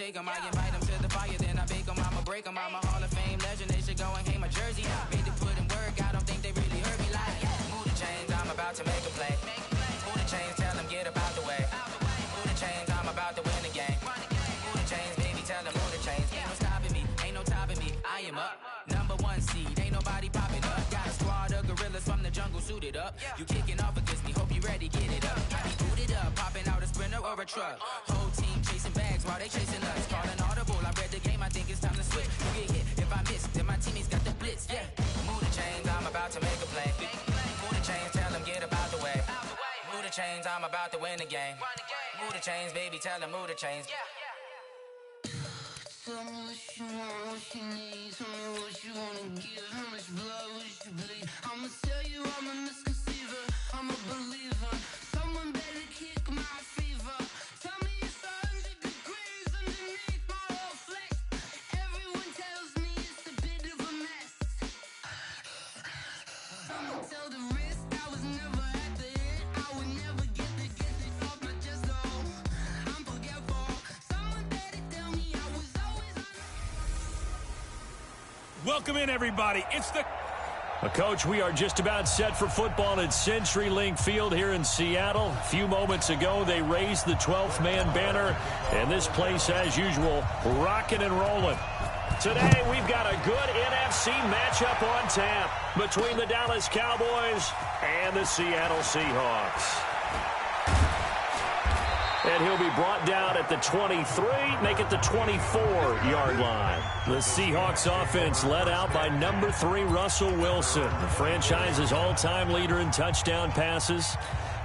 take them. I invite them to the fire, then I bake them. I'ma break them. I'm a Hall of Fame legend. They should go and hang my jersey. Made to put in work. I don't think they really heard me like. Move the chains, I'm about to make a play. Move the chains, tell them get up out the way. Move the chains, I'm about to win the game. Move the chains, baby, tell them move the chains. Ain't no stopping me, ain't no topping me. I am up, #1 seed. Ain't nobody popping up. Got a squad of gorillas from the jungle suited up. You kicking off against me, hope you ready, get it up. I be booted up, popping out a Sprinter or a truck. Whole team chasing bags while they chasing us. Calling audible, I read the game, I think it's time to switch. You get hit if I miss, then my teammates got the blitz. Yeah, move the chains, I'm about to make a play. Move the chains, tell them get up out the way. Move the chains, I'm about to win the game. Move the chains, baby, tell them move the chains. Tell me what you want, what you need. Tell me what you wanna give. How much blood would you bleed? I'ma tell you I'm a misconceiver. I'm a believer. Someone better kick my fever. Tell me it's 100 degrees underneath my whole flesh. Everyone tells me it's a bit of a mess. I'ma tell the risk I was never at the end. I would never get it off my chest. Oh, I'm forgetful. Someone better tell me I was always on. Welcome in, everybody. It's the... Coach, we are just about set for football at CenturyLink Field here in Seattle. A few moments ago, they raised the 12th man banner, and this place, as usual, rocking and rolling. Today, we've got a good NFC matchup on tap between the Dallas Cowboys and the Seattle Seahawks. And he'll be brought down at the 23, make it the 24-yard line. The Seahawks offense led out by number 3, Russell Wilson, the franchise's all-time leader in touchdown passes.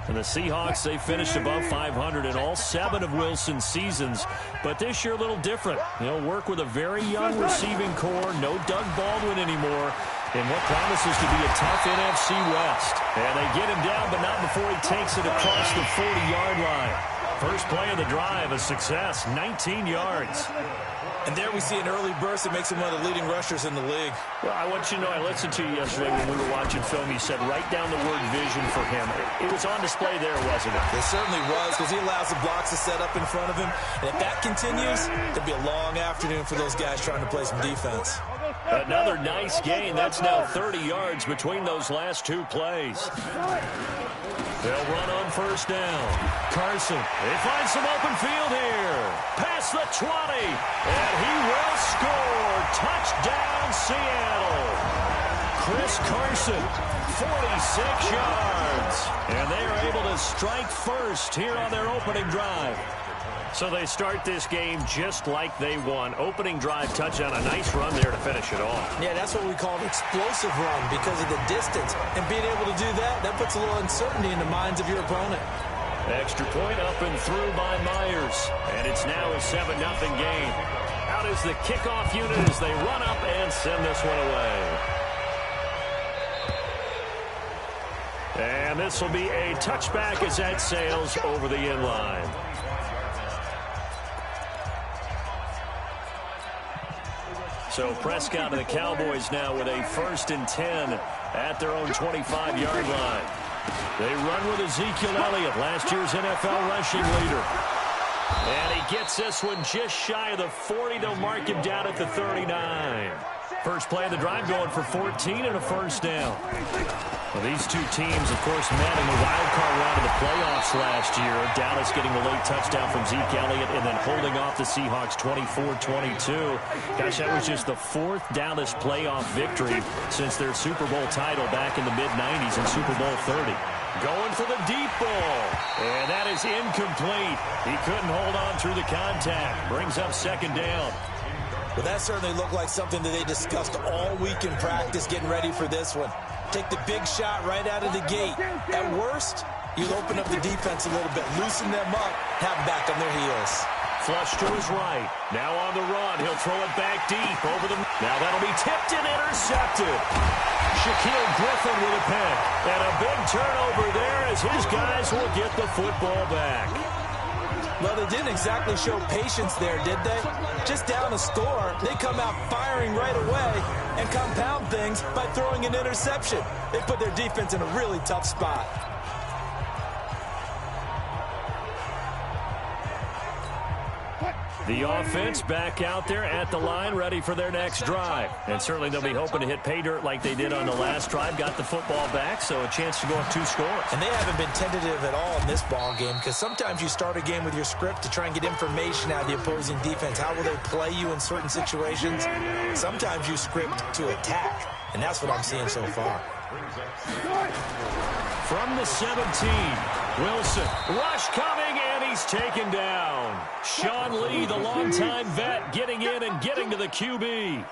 And the Seahawks, they finished above 500 in all 7 of Wilson's seasons. But this year, a little different. They'll work with a very young receiving core, no Doug Baldwin anymore, in what promises to be a tough NFC West. And they get him down, but not before he takes it across the 40-yard line. First play of the drive, a success, 19 yards. And there we see an early burst that makes him one of the leading rushers in the league. Well, I want you to know, I listened to you yesterday when we were watching film. You said write down the word vision for him. It was on display there, wasn't it? It certainly was, because he allows the blocks to set up in front of him. And if that continues, it'll be a long afternoon for those guys trying to play some defense. Another nice gain. That's now 30 yards between those last 2 plays. They'll run on first down. Carson, they find some open field here. Past the 20, and he will score. Touchdown, Seattle. Chris Carson, 46 yards. And they are able to strike first here on their opening drive. So they start this game just like they won. Opening drive touchdown, a nice run there to finish it off. Yeah, that's what we call an explosive run because of the distance. And being able to do that, that puts a little uncertainty in the minds of your opponent. Extra point up and through by Myers. And it's now a 7-0 game. Out is the kickoff unit as they run up and send this one away. And this will be a touchback as that sails over the end line. So Prescott and the Cowboys now with a 1st and 10 at their own 25-yard line. They run with Ezekiel Elliott, last year's NFL rushing leader. And he gets this one just shy of the 40. They'll mark him down at the 39. First play of the drive going for 14 and a first down. Well, these two teams, of course, met in the wild card round of the playoffs last year. Dallas getting the late touchdown from Zeke Elliott and then holding off the Seahawks 24-22. Gosh, that was just the 4th Dallas playoff victory since their Super Bowl title back in the mid-90s in Super Bowl 30. Going for the deep ball. And that is incomplete. He couldn't hold on through the contact. Brings up 2nd down. Well, that certainly looked like something that they discussed all week in practice getting ready for this one. Take the big shot right out of the gate. At worst, you'll open up the defense a little bit, loosen them up, have them back on their heels. Flush to his right. Now on the run. He'll throw it back deep over the... Now that'll be tipped and intercepted. Shaquille Griffin with a pick. And a big turnover there as his guys will get the football back. Well, they didn't exactly show patience there, did they? Just down a score, they come out firing right away and compound things by throwing an interception. They put their defense in a really tough spot. The offense back out there at the line, ready for their next drive. And certainly they'll be hoping to hit pay dirt like they did on the last drive. Got the football back, so a chance to go up 2 scores. And they haven't been tentative at all in this ball game, because sometimes you start a game with your script to try and get information out of the opposing defense. How will they play you in certain situations? Sometimes you script to attack, and that's what I'm seeing so far. From the 17, Wilson, rush coming, and he's taken down. Sean Lee, the longtime vet, getting in and getting to the QB.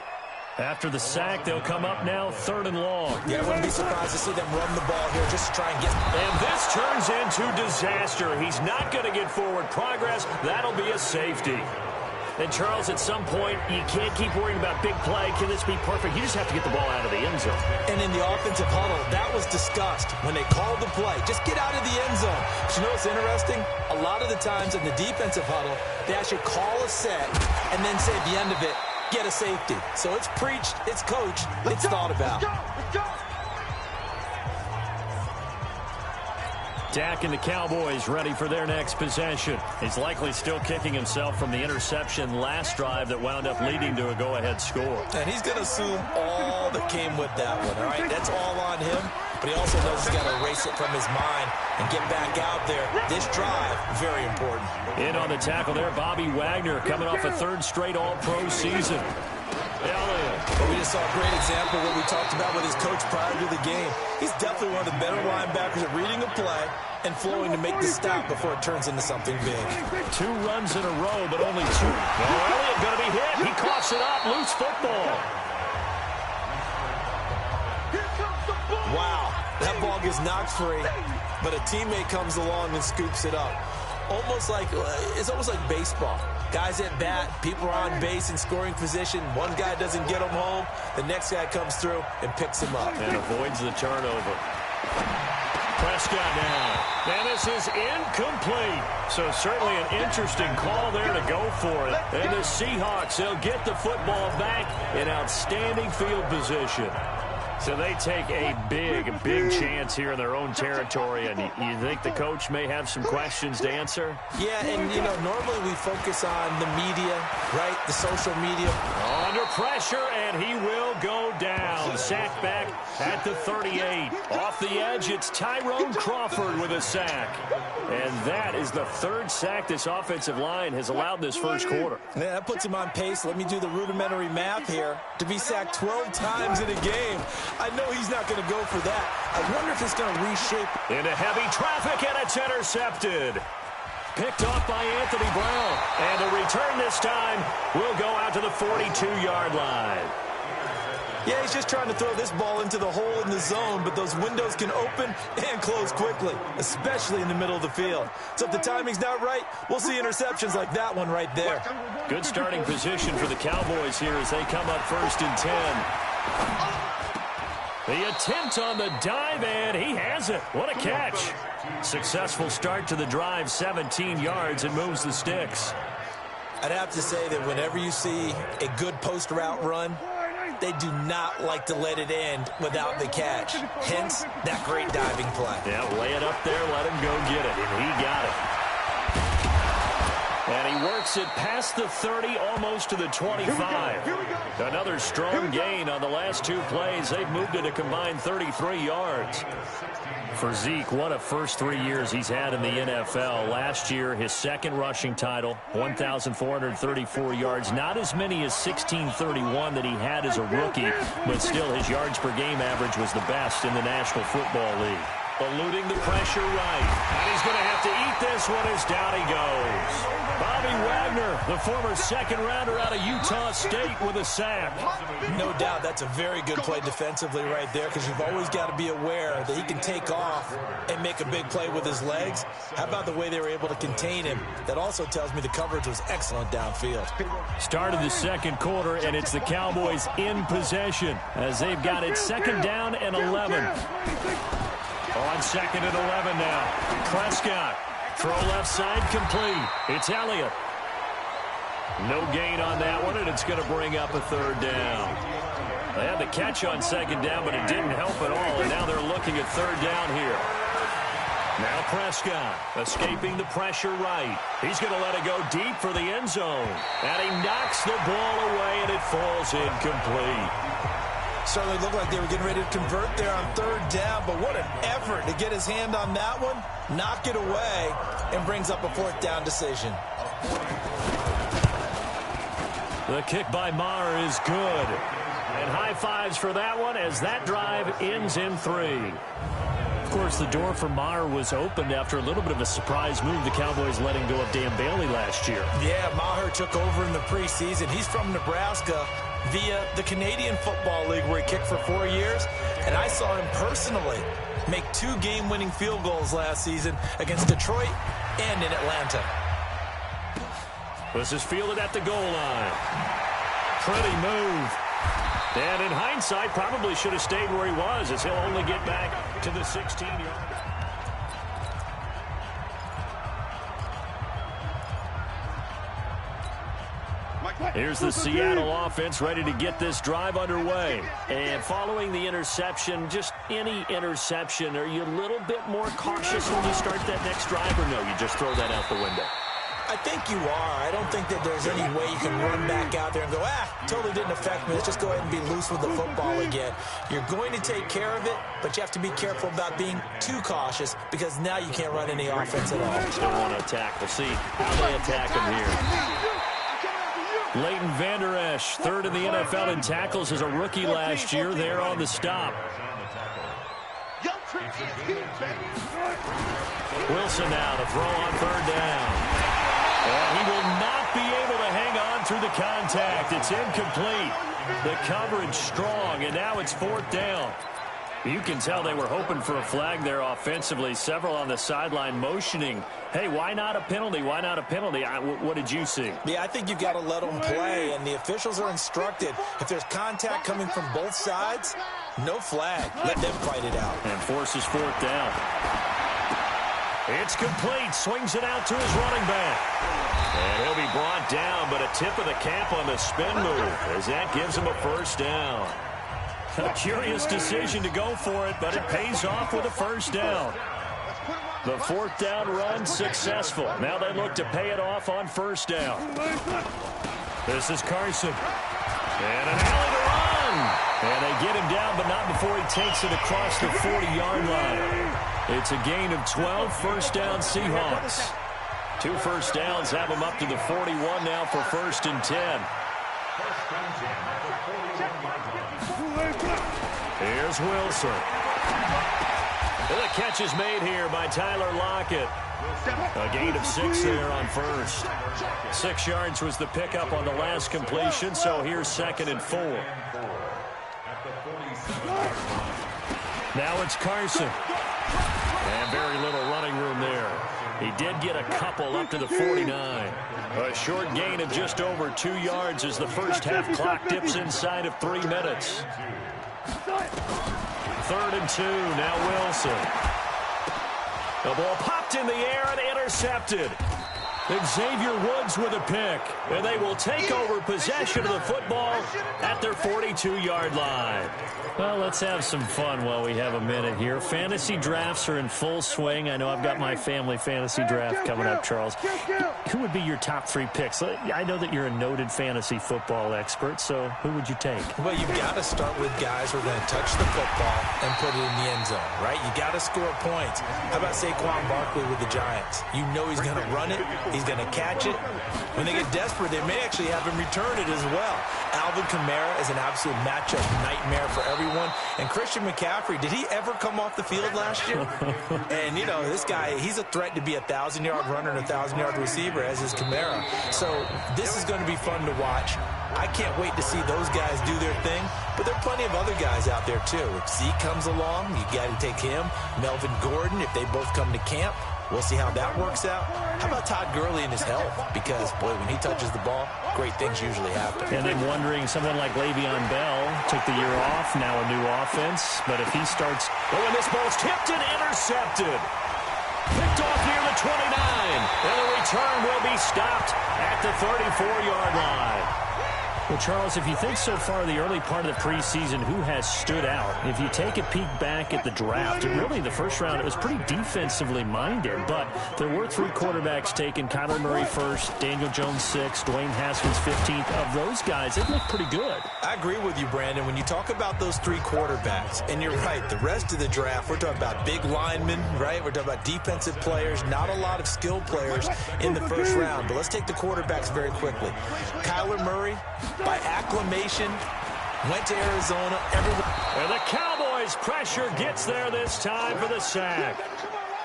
After the sack, they'll come up now 3rd and long. Yeah, I wouldn't be surprised to see them run the ball here just to try and get... And this turns into disaster. He's not going to get forward progress. That'll be a safety. And, Charles, at some point, you can't keep worrying about big play. Can this be perfect? You just have to get the ball out of the end zone. And in the offensive huddle, that was discussed when they called the play. Just get out of the end zone. But you know what's interesting? A lot of the times in the defensive huddle, they actually call a set and then say at the end of it, get a safety. So it's preached, it's coached, it's thought about. Let's go. Dak and the Cowboys ready for their next possession. He's likely still kicking himself from the interception last drive that wound up leading to a go-ahead score. And he's going to assume all that came with that one, all right? That's all on him, but he also knows he's got to erase it from his mind and get back out there. This drive, very important. In on the tackle there, Bobby Wagner coming off a 3rd straight All-Pro season. But we just saw a great example of what we talked about with his coach prior to the game. He's definitely one of the better linebackers at reading a play and flowing to make the stop before it turns into something big. 2 runs in a row, but only 2. Well, Elliott going to be hit. He coughs it up. Loose football. Wow, that ball gets knocked free, but a teammate comes along and scoops it up. It's almost like baseball. Guys at bat, people are on base in scoring position. One guy doesn't get him home. The next guy comes through and picks him up. And avoids the turnover. Prescott now. And this is incomplete. So certainly an interesting call there to go for it. And the Seahawks, they'll get the football back in outstanding field position. So they take a big chance here in their own territory. And you think the coach may have some questions to answer? Yeah, and, normally we focus on the media, right? The social media. Under pressure, and he will go down. Sack back at the 38. Off the edge, it's Tyrone Crawford with a sack. And that is the 3rd sack this offensive line has allowed this first quarter. Yeah, that puts him on pace. Let me do the rudimentary math here. To be sacked 12 times in a game, I know he's not going to go for that. I wonder if it's going to reshape. Into heavy traffic, and it's intercepted. Picked off by Anthony Brown. And the return this time will go out to the 42-yard line. Yeah, he's just trying to throw this ball into the hole in the zone, but those windows can open and close quickly, especially in the middle of the field. So if the timing's not right, we'll see interceptions like that one right there. Good starting position for the Cowboys here as they come up 1st and 10. The attempt on the dive, and he has it. What a catch. Successful start to the drive, 17 yards, and moves the sticks. I'd have to say that whenever you see a good post route run, they do not like to let it end without the catch. Hence, that great diving play. Yeah, lay it up there, let him go get it, and he got it. And he works it past the 30, almost to the 25. Another strong gain on the last 2 plays. They've moved it a combined 33 yards. For Zeke, what a first 3 years he's had in the NFL. Last year, his 2nd rushing title, 1,434 yards. Not as many as 1,631 that he had as a rookie, but still his yards per game average was the best in the National Football League. Eluding the pressure right. And he's going to have to eat this one as down he goes. Bobby Wagner, the former 2nd-rounder out of Utah State with a sack. No doubt that's a very good play defensively right there, because you've always got to be aware that he can take off and make a big play with his legs. How about the way they were able to contain him? That also tells me the coverage was excellent downfield. Started the 2nd quarter, and it's the Cowboys in possession as they've got it 2nd down and 11. On 2nd and 11 now. Prescott. Throw left side complete. It's Elliott. No gain on that one, and it's going to bring up a 3rd down. They had the catch on 2nd down, but it didn't help at all, and now they're looking at 3rd down here. Now Prescott escaping the pressure right. He's going to let it go deep for the end zone. And he knocks the ball away, and it falls incomplete. Certainly looked like they were getting ready to convert there on third down, but what an effort to get his hand on that one, knock it away, and brings up a fourth down decision. The kick by Maher is good. And high fives for that one as that drive ends in 3. Of course, the door for Maher was opened after a little bit of a surprise move. The Cowboys letting go of Dan Bailey last year. Yeah, Maher took over in the preseason. He's from Nebraska via the Canadian Football League where he kicked for 4 years. And I saw him personally make 2 game-winning field goals last season against Detroit and in Atlanta. This is fielded at the goal line. Pretty move. And in hindsight, probably should have stayed where he was, as he'll only get back to the 16-yard. Here's the Seattle offense ready to get this drive underway. And following the interception, just any interception, are you a little bit more cautious when you start that next drive, or no, you just throw that out the window? I think you are. I don't think that there's any way you can run back out there and go, totally didn't affect me. Let's just go ahead and be loose with the football again. You're going to take care of it, but you have to be careful about being too cautious because now you can't run any offense at all. Still want to attack. We'll see how they attack him here. Leighton Vander Esch, third in the NFL in tackles as a rookie last year, there on the stop. Wilson now to throw on third down. And he will not be able to hang on through the contact. It's incomplete. The coverage strong, and now it's fourth down. You can tell they were hoping for a flag there offensively. Several on the sideline motioning, hey, why not a penalty? Why not a penalty? What did you see? Yeah, I think you've got to let them play, and the officials are instructed. If there's contact coming from both sides, no flag. Let them fight it out. And forces fourth down. It's complete. Swings it out to his running back. And he'll be brought down, but a tip of the cap on the spin move as that gives him a first down. A curious decision to go for it, but it pays off with a first down. The fourth down run successful. Now they look to pay it off on first down. This is Carson. And an alley to run. And they get him down, but not before he takes it across the 40-yard line. It's a gain of 12, first down Seahawks. 2 first downs have them up to the 41 now for first and 10. Here's Wilson. The catch is made here by Tyler Lockett. A gain of 6 there on first. 6 yards was the pickup on the last completion, so here's second and 4. Now it's Carson. And very little running room there. He did get a couple up to the 49. A short gain of just over 2 yards as the first half clock dips inside of 3 minutes. 3rd and 2, now Wilson. The ball popped in the air and intercepted. Xavier Woods with a pick. And they will take over possession of the football at their 42-yard line. Well, let's have some fun while we have a minute here. Fantasy drafts are in full swing. I know I've got my family fantasy draft coming up, Charles. Who would be your top 3 picks? I know that you're a noted fantasy football expert, so who would you take? Well, you've got to start with guys who are going to touch the football and put it in the end zone, right? You got to score points. How about Saquon Barkley with the Giants? You know he's going to run it. He's going to catch it. When they get desperate, they may actually have him return it as well. Alvin Kamara is an absolute matchup nightmare for everyone. And Christian McCaffrey, did he ever come off the field last year? And, you know, this guy, he's a threat to be a 1,000-yard runner and a 1,000-yard receiver, as is Kamara. So this is going to be fun to watch. I can't wait to see those guys do their thing. But there are plenty of other guys out there, too. If Zeke comes along, you got to take him. Melvin Gordon, if they both come to camp. We'll see how that works out. How about Todd Gurley and his health? Because, boy, when he touches the ball, great things usually happen. And then wondering, someone like Le'Veon Bell took the year off, now a new offense. But if he starts... Oh, and this ball's tipped and intercepted. Picked off near the 29. And the return will be stopped at the 34-yard line. Well, Charles, if you think so far the early part of the preseason, who has stood out? If you take a peek back at the draft, really the first round, it was pretty defensively minded, but there were 3 quarterbacks taken. Kyler Murray first, Daniel Jones 6th, Dwayne Haskins 15th. Of those guys, it looked pretty good. I agree with you, Brandon. When you talk about those 3 quarterbacks, and you're right, the rest of the draft, we're talking about big linemen, right? We're talking about defensive players, not a lot of skilled players in the first round. But let's take the quarterbacks very quickly. Kyler Murray, by acclamation, went to Arizona. And the Cowboys' pressure gets there this time for the sack.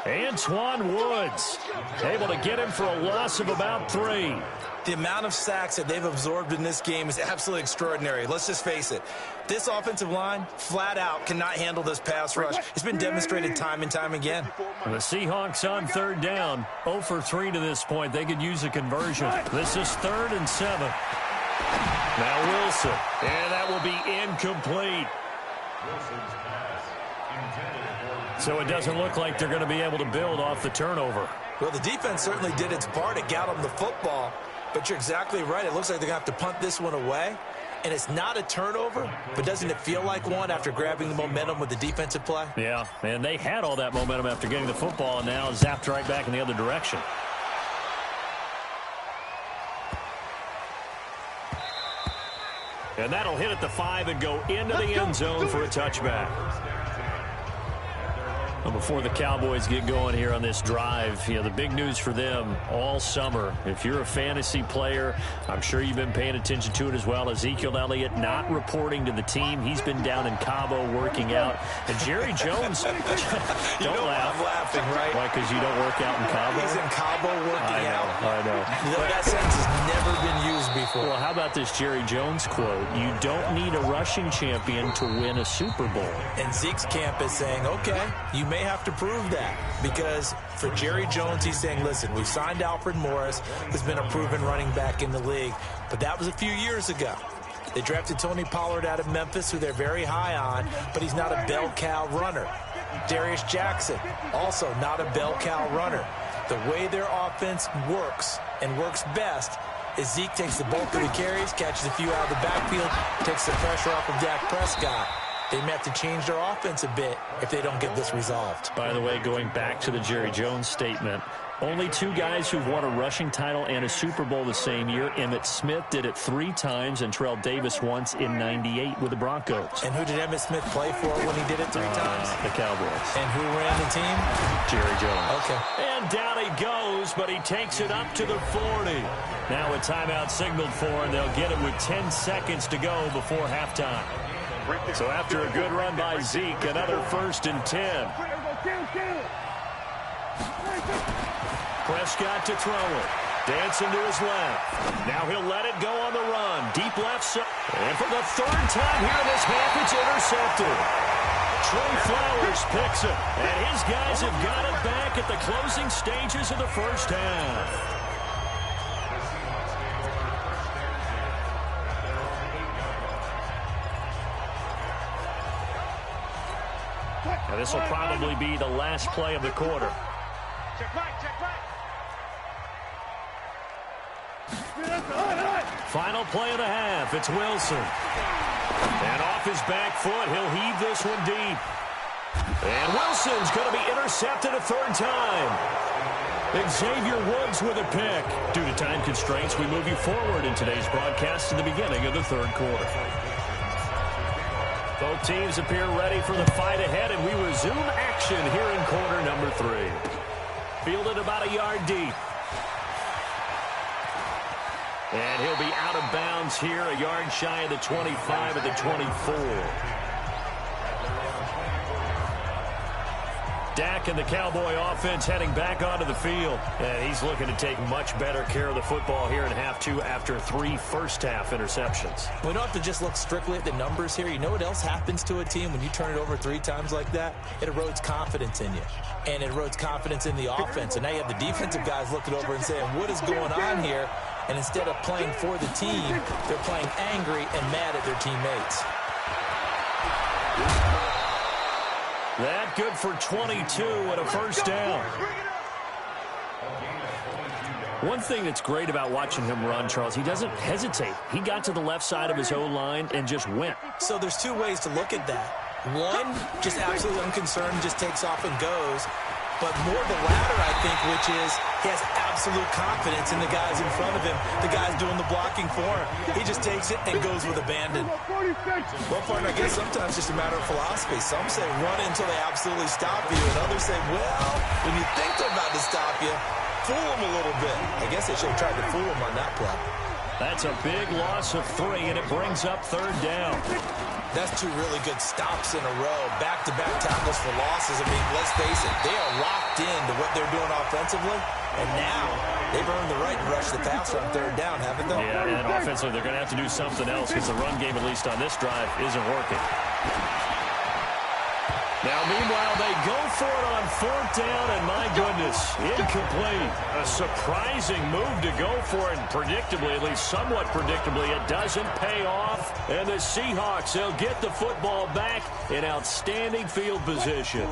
Antoine Woods able to get him for a loss of about 3. The amount of sacks that they've absorbed in this game is absolutely extraordinary. Let's just face it. This offensive line, flat out, cannot handle this pass rush. It's been demonstrated time and time again. And the Seahawks on 3rd down, 0 for 3 to this point. They could use a conversion. This is 3rd and 7. Now Wilson, and that will be incomplete. So it doesn't look like they're going to be able to build off the turnover. Well, the defense certainly did its part to get them the football, but you're exactly right. It looks like they're going to have to punt this one away, and it's not a turnover, but doesn't it feel like one after grabbing the momentum with the defensive play? Yeah, and they had all that momentum after getting the football, and now zapped right back in the other direction. And that'll hit at the 5 and go into the end zone for a touchback. Well, before the Cowboys get going here on this drive, the big news for them all summer, if you're a fantasy player, I'm sure you've been paying attention to it as well. Ezekiel Elliott not reporting to the team. He's been down in Cabo working out. And Jerry Jones, don't laugh. I'm laughing, right? Why, because you don't work out in Cabo? He's in Cabo working out. I know. That sentence has never been used before. Well, how about this Jerry Jones quote? You don't need a rushing champion to win a Super Bowl. And Zeke's camp is saying, okay, you may have to prove that, because for Jerry Jones, he's saying, listen, we signed Alfred Morris, who's been a proven running back in the league, but that was a few years ago. They drafted Tony Pollard out of Memphis, who they're very high on, but he's not a bell cow runner. Darius Jackson, also not a bell cow runner. The way their offense works and works best is Zeke takes the bulk of the carries, catches a few out of the backfield, takes the pressure off of Dak Prescott. They may have to change their offense a bit if they don't get this resolved. By the way, going back to the Jerry Jones statement, only 2 guys who've won a rushing title and a Super Bowl the same year. Emmitt Smith did it 3 times, and Terrell Davis once in '98 with the Broncos. And who did Emmitt Smith play for when he did it 3 times? The Cowboys. And who ran the team? Jerry Jones. Okay. And down he goes, but he takes it up to the 40. Now a timeout signaled for, and they'll get it with 10 seconds to go before halftime. So after a good run by Zeke, another 1st and 10. Prescott to throw it. Dancing to his left. Now he'll let it go on the run. Deep left side. And for the 3rd time here in this half, it's intercepted. Trey Flowers picks it. And his guys have got it back at the closing stages of the first half. Now this will probably be the last play of the quarter. Check back, check back. Final play of the half. It's Wilson. And off his back foot, he'll heave this one deep. And Wilson's going to be intercepted a 3rd time. Xavier Woods with a pick. Due to time constraints, we move you forward in today's broadcast to the beginning of the 3rd quarter. Both teams appear ready for the fight ahead, and we resume action here in quarter number 3. Fielded about a yard deep. And he'll be out of bounds here, a yard shy of the 25 at the 24. Dak and the Cowboy offense heading back onto the field. And he's looking to take much better care of the football here in half 2 after 3 first-half interceptions. We don't have to just look strictly at the numbers here. You know what else happens to a team when you turn it over 3 times like that? It erodes confidence in you. And it erodes confidence in the offense. And now you have the defensive guys looking over and saying, what is going on here? And instead of playing for the team, they're playing angry and mad at their teammates. That good for 22 and a first down. One thing that's great about watching him run, Charles, he doesn't hesitate. He got to the left side of his O-line and just went. So there's two ways to look at that. One, just absolutely unconcerned, just takes off and goes. But more the latter, I think, which is he has absolute confidence in the guys in front of him, the guys doing the blocking for him. He just takes it and goes with abandon. Well, partner, I guess sometimes it's just a matter of philosophy. Some say run until they absolutely stop you, and others say, well, when you think they're about to stop you, fool them a little bit. I guess they should have tried to fool them on that play. That's a big loss of 3, and it brings up 3rd down. That's 2 really good stops in a row. Back-to-back tackles for losses. I mean, let's face it, they are locked into what they're doing offensively. And now they've earned the right to rush the passer on 3rd down, haven't they? Yeah, and offensively, they're going to have to do something else because the run game, at least on this drive, isn't working. Now, meanwhile, they go for it on 4th down, and my goodness, incomplete. A surprising move to go for it, and predictably, at least somewhat predictably, it doesn't pay off. And the Seahawks, they'll get the football back in outstanding field position.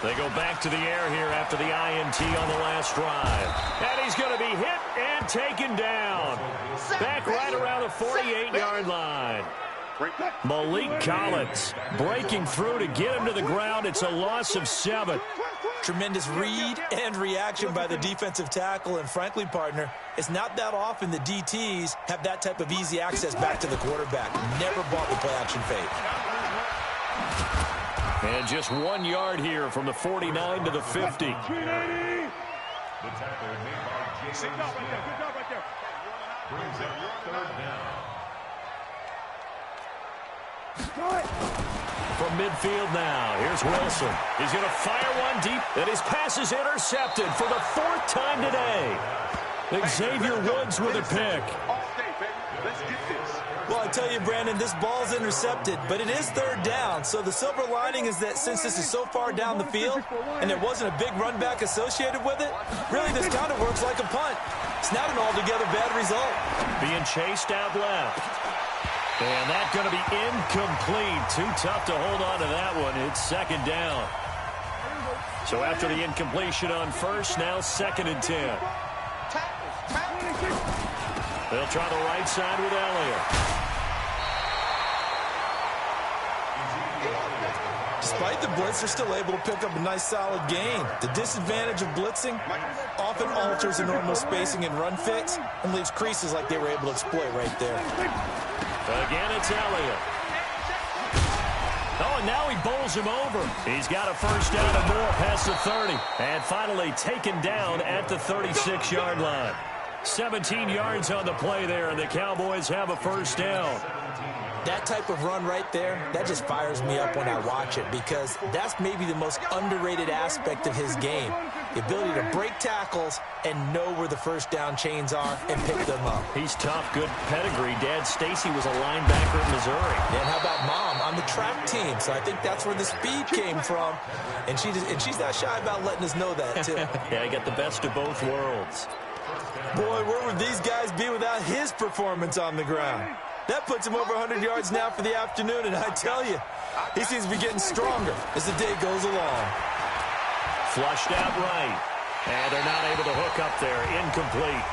They go back to the air here after the INT on the last drive. And he's going to be hit and taken down. Back right around the 48-yard line. Malik Collins breaking through to get him to the ground. It's a loss of 7. Tremendous read and reaction by the defensive tackle. And frankly, partner, it's not that often the DTs have that type of easy access back to the quarterback. Never bought the play-action fake. And just 1 yard here from the 49 to the 50. Good job right there. Brings up 3rd down. From midfield now, here's Wilson. He's going to fire one deep, and his pass is intercepted for the 4th time today. Xavier Woods with a pick. Let's get this. Well, I tell you, Brandon, this ball's intercepted, but it is 3rd down. So the silver lining is that since this is so far down the field and there wasn't a big run back associated with it, really this kind of works like a punt. It's not an altogether bad result. Being chased out left. And that's going to be incomplete. Too tough to hold on to that one. It's 2nd down. So after the incompletion on 1st, now 2nd and 10. They'll try the right side with Elliott. Despite the blitz, they're still able to pick up a nice solid gain. The disadvantage of blitzing often alters the normal spacing and run fits and leaves creases like they were able to exploit right there. Again, it's Elliott. Oh, and now he bowls him over. He's got a 1st down and more past the 30. And finally taken down at the 36-yard line. 17 yards on the play there, and the Cowboys have a 1st down. That type of run right there, that just fires me up when I watch it because that's maybe the most underrated aspect of his game. The ability to break tackles and know where the 1st down chains are and pick them up. He's tough, good pedigree. Dad Stacy was a linebacker in Missouri. And how about Mom on the track team? So I think that's where the speed came from. And she's not shy about letting us know that, too. Yeah, he got the best of both worlds. Boy, where would these guys be without his performance on the ground? That puts him over 100 yards now for the afternoon, and I tell you, he seems to be getting stronger as the day goes along. Flushed out right, and they're not able to hook up there. Incomplete.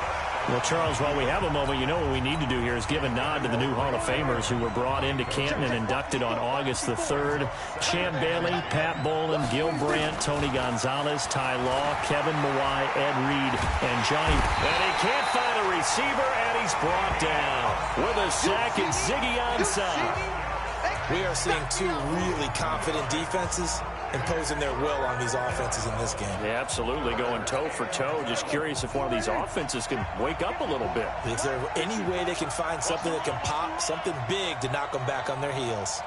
Well, Charles, while we have a moment, you know what we need to do here is give a nod to the new Hall of Famers who were brought into Canton and inducted on August the 3rd. Champ Bailey, Pat Bolin, Gil Brandt, Tony Gonzalez, Ty Law, Kevin Mawai, Ed Reed, and Johnny. And he can't find a receiver, and he's brought down with a sack and Ziggy Ansah. We are seeing 2 really confident defenses imposing their will on these offenses in this game. Yeah, absolutely, going toe for toe. Just curious if one of these offenses can wake up a little bit. Is there any way they can find something that can pop, something big to knock them back on their heels?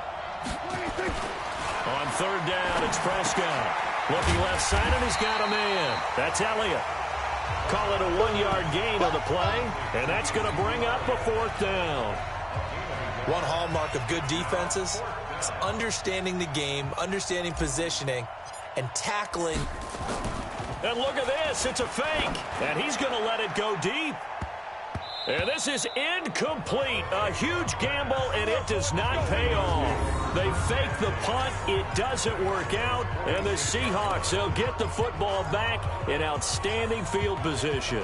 On 3rd down, it's Prescott. Looking left side, and he's got a man. That's Elliott. Call it a 1-yard gain on the play, and that's going to bring up a 4th down. One hallmark of good defenses is understanding the game, understanding positioning, and tackling. And look at this. It's a fake. And he's going to let it go deep. And this is incomplete. A huge gamble, and it does not pay off. They fake the punt. It doesn't work out. And the Seahawks, they'll get the football back in outstanding field position.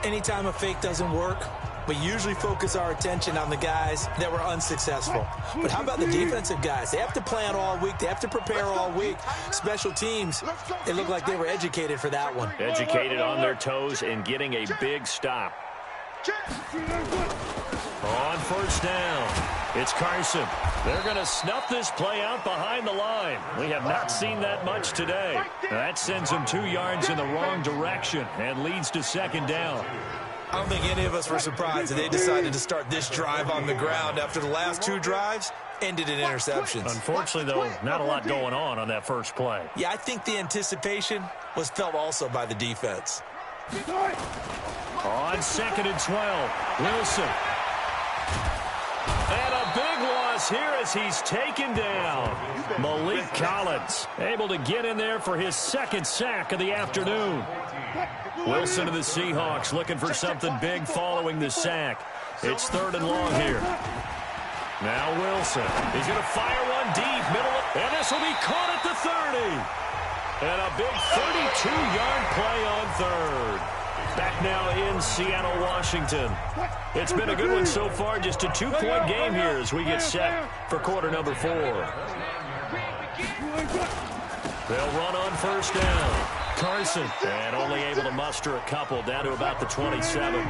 Anytime a fake doesn't work, we usually focus our attention on the guys that were unsuccessful. But how about the defensive guys? They have to plan all week. They have to prepare all week. Special teams, they look like they were educated for that one. Educated on their toes and getting a big stop. On first down, it's Carson. They're going to snuff this play out behind the line. We have not seen that much today. That sends them 2 yards in the wrong direction and leads to second down. I don't think any of us were surprised that they decided to start this drive on the ground after the last 2 drives ended in interceptions. Unfortunately, though, not a lot going on that first play. Yeah, I think the anticipation was felt also by the defense. On 2nd and 12, Wilson. And a big loss here as he's taken down. Malik Collins able to get in there for his 2nd sack of the afternoon. Wilson and the Seahawks looking for something big following the sack. It's 3rd and long here. Now Wilson. He's going to fire one deep, middle, and this will be caught at the 30. And a big 32-yard play on 3rd. Back now in Seattle, Washington. It's been a good one so far. Just a 2-point game here as we get set for quarter number 4. They'll run on first down. Carson, and only able to muster a couple down to about the 27.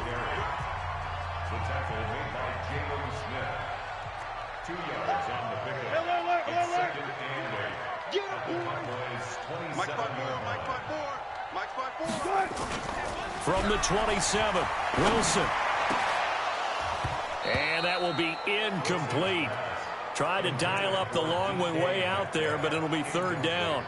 From the 27, Wilson. And that will be incomplete. Try to dial up the long way out there, but it'll be 3rd down.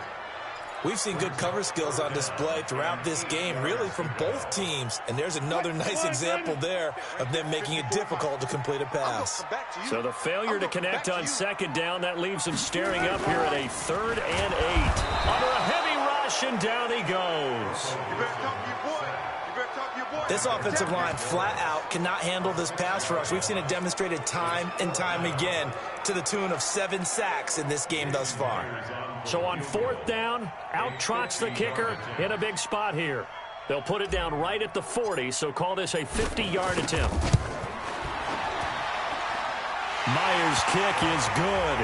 We've seen good cover skills on display throughout this game, really from both teams. And there's another nice example there of them making it difficult to complete a pass. So the failure to connect on 2nd down, that leaves him staring up here at a 3rd and 8. Under a heavy rush, and down he goes. This offensive line flat out cannot handle this pass rush. We've seen it demonstrated time and time again to the tune of 7 sacks in this game thus far. So on 4th down, out trots the kicker in a big spot here. They'll put it down right at the 40, so call this a 50-yard attempt. Myers' kick is good.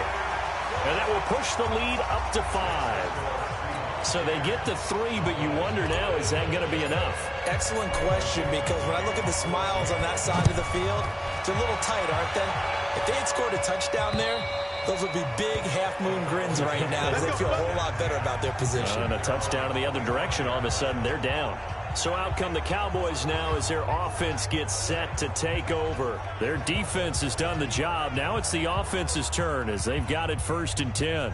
And that will push the lead up to 5. So they get to 3, but you wonder now, is that going to be enough? Excellent question, because when I look at the smiles on that side of the field, they're a little tight, aren't they? If they had scored a touchdown there, those would be big half-moon grins right now because they feel a whole lot better about their position. And a touchdown in the other direction, all of a sudden they're down. So out come the Cowboys now as their offense gets set to take over. Their defense has done the job. Now it's the offense's turn as they've got it 1st and 10.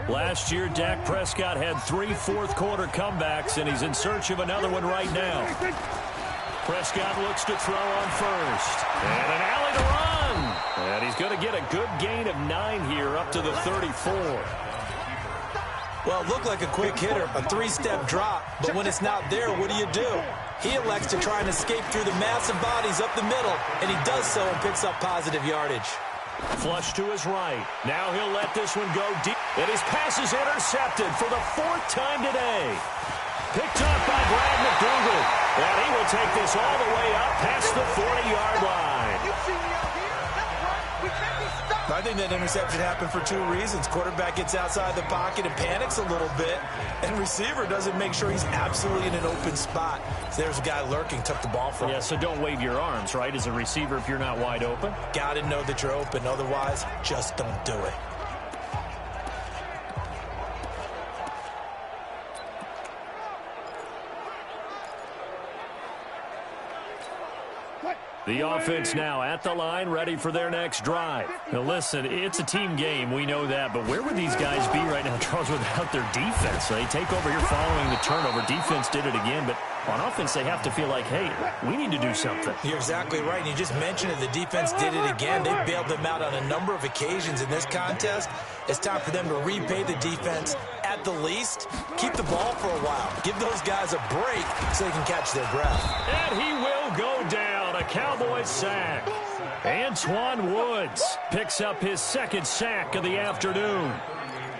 Last year, Dak Prescott had 3 fourth-quarter comebacks, and he's in search of another one right now. Prescott looks to throw on first. And an alley to run. And he's going to get a good gain of 9 here up to the 34. Well, it looked like a quick hitter, a 3-step drop. But when it's not there, what do? He elects to try and escape through the massive bodies up the middle, and he does so and picks up positive yardage. Flush to his right. Now he'll let this one go deep. And his pass is intercepted for the 4th time today. Picked up by Brad McDougal. And he will take this all the way up past the 40-yard line. I think that interception happened for 2 reasons. Quarterback gets outside the pocket and panics a little bit. And receiver doesn't make sure he's absolutely in an open spot. So there's a guy lurking, took the ball from him. Yeah, so don't wave your arms, right, as a receiver if you're not wide open. Got to know that you're open. Otherwise, just don't do it. The offense now at the line, ready for their next drive. Now, listen, it's a team game. We know that. But where would these guys be right now, Charles, without their defense? They take over here following the turnover. Defense did it again. But on offense, they have to feel like, hey, we need to do something. You're exactly right. And you just mentioned it. The defense did it again. They bailed them out on a number of occasions in this contest. It's time for them to repay the defense at the least, keep the ball for a while. Give those guys a break so they can catch their breath. And he will go down. A Cowboys sack. Antoine Woods picks up his second sack of the afternoon.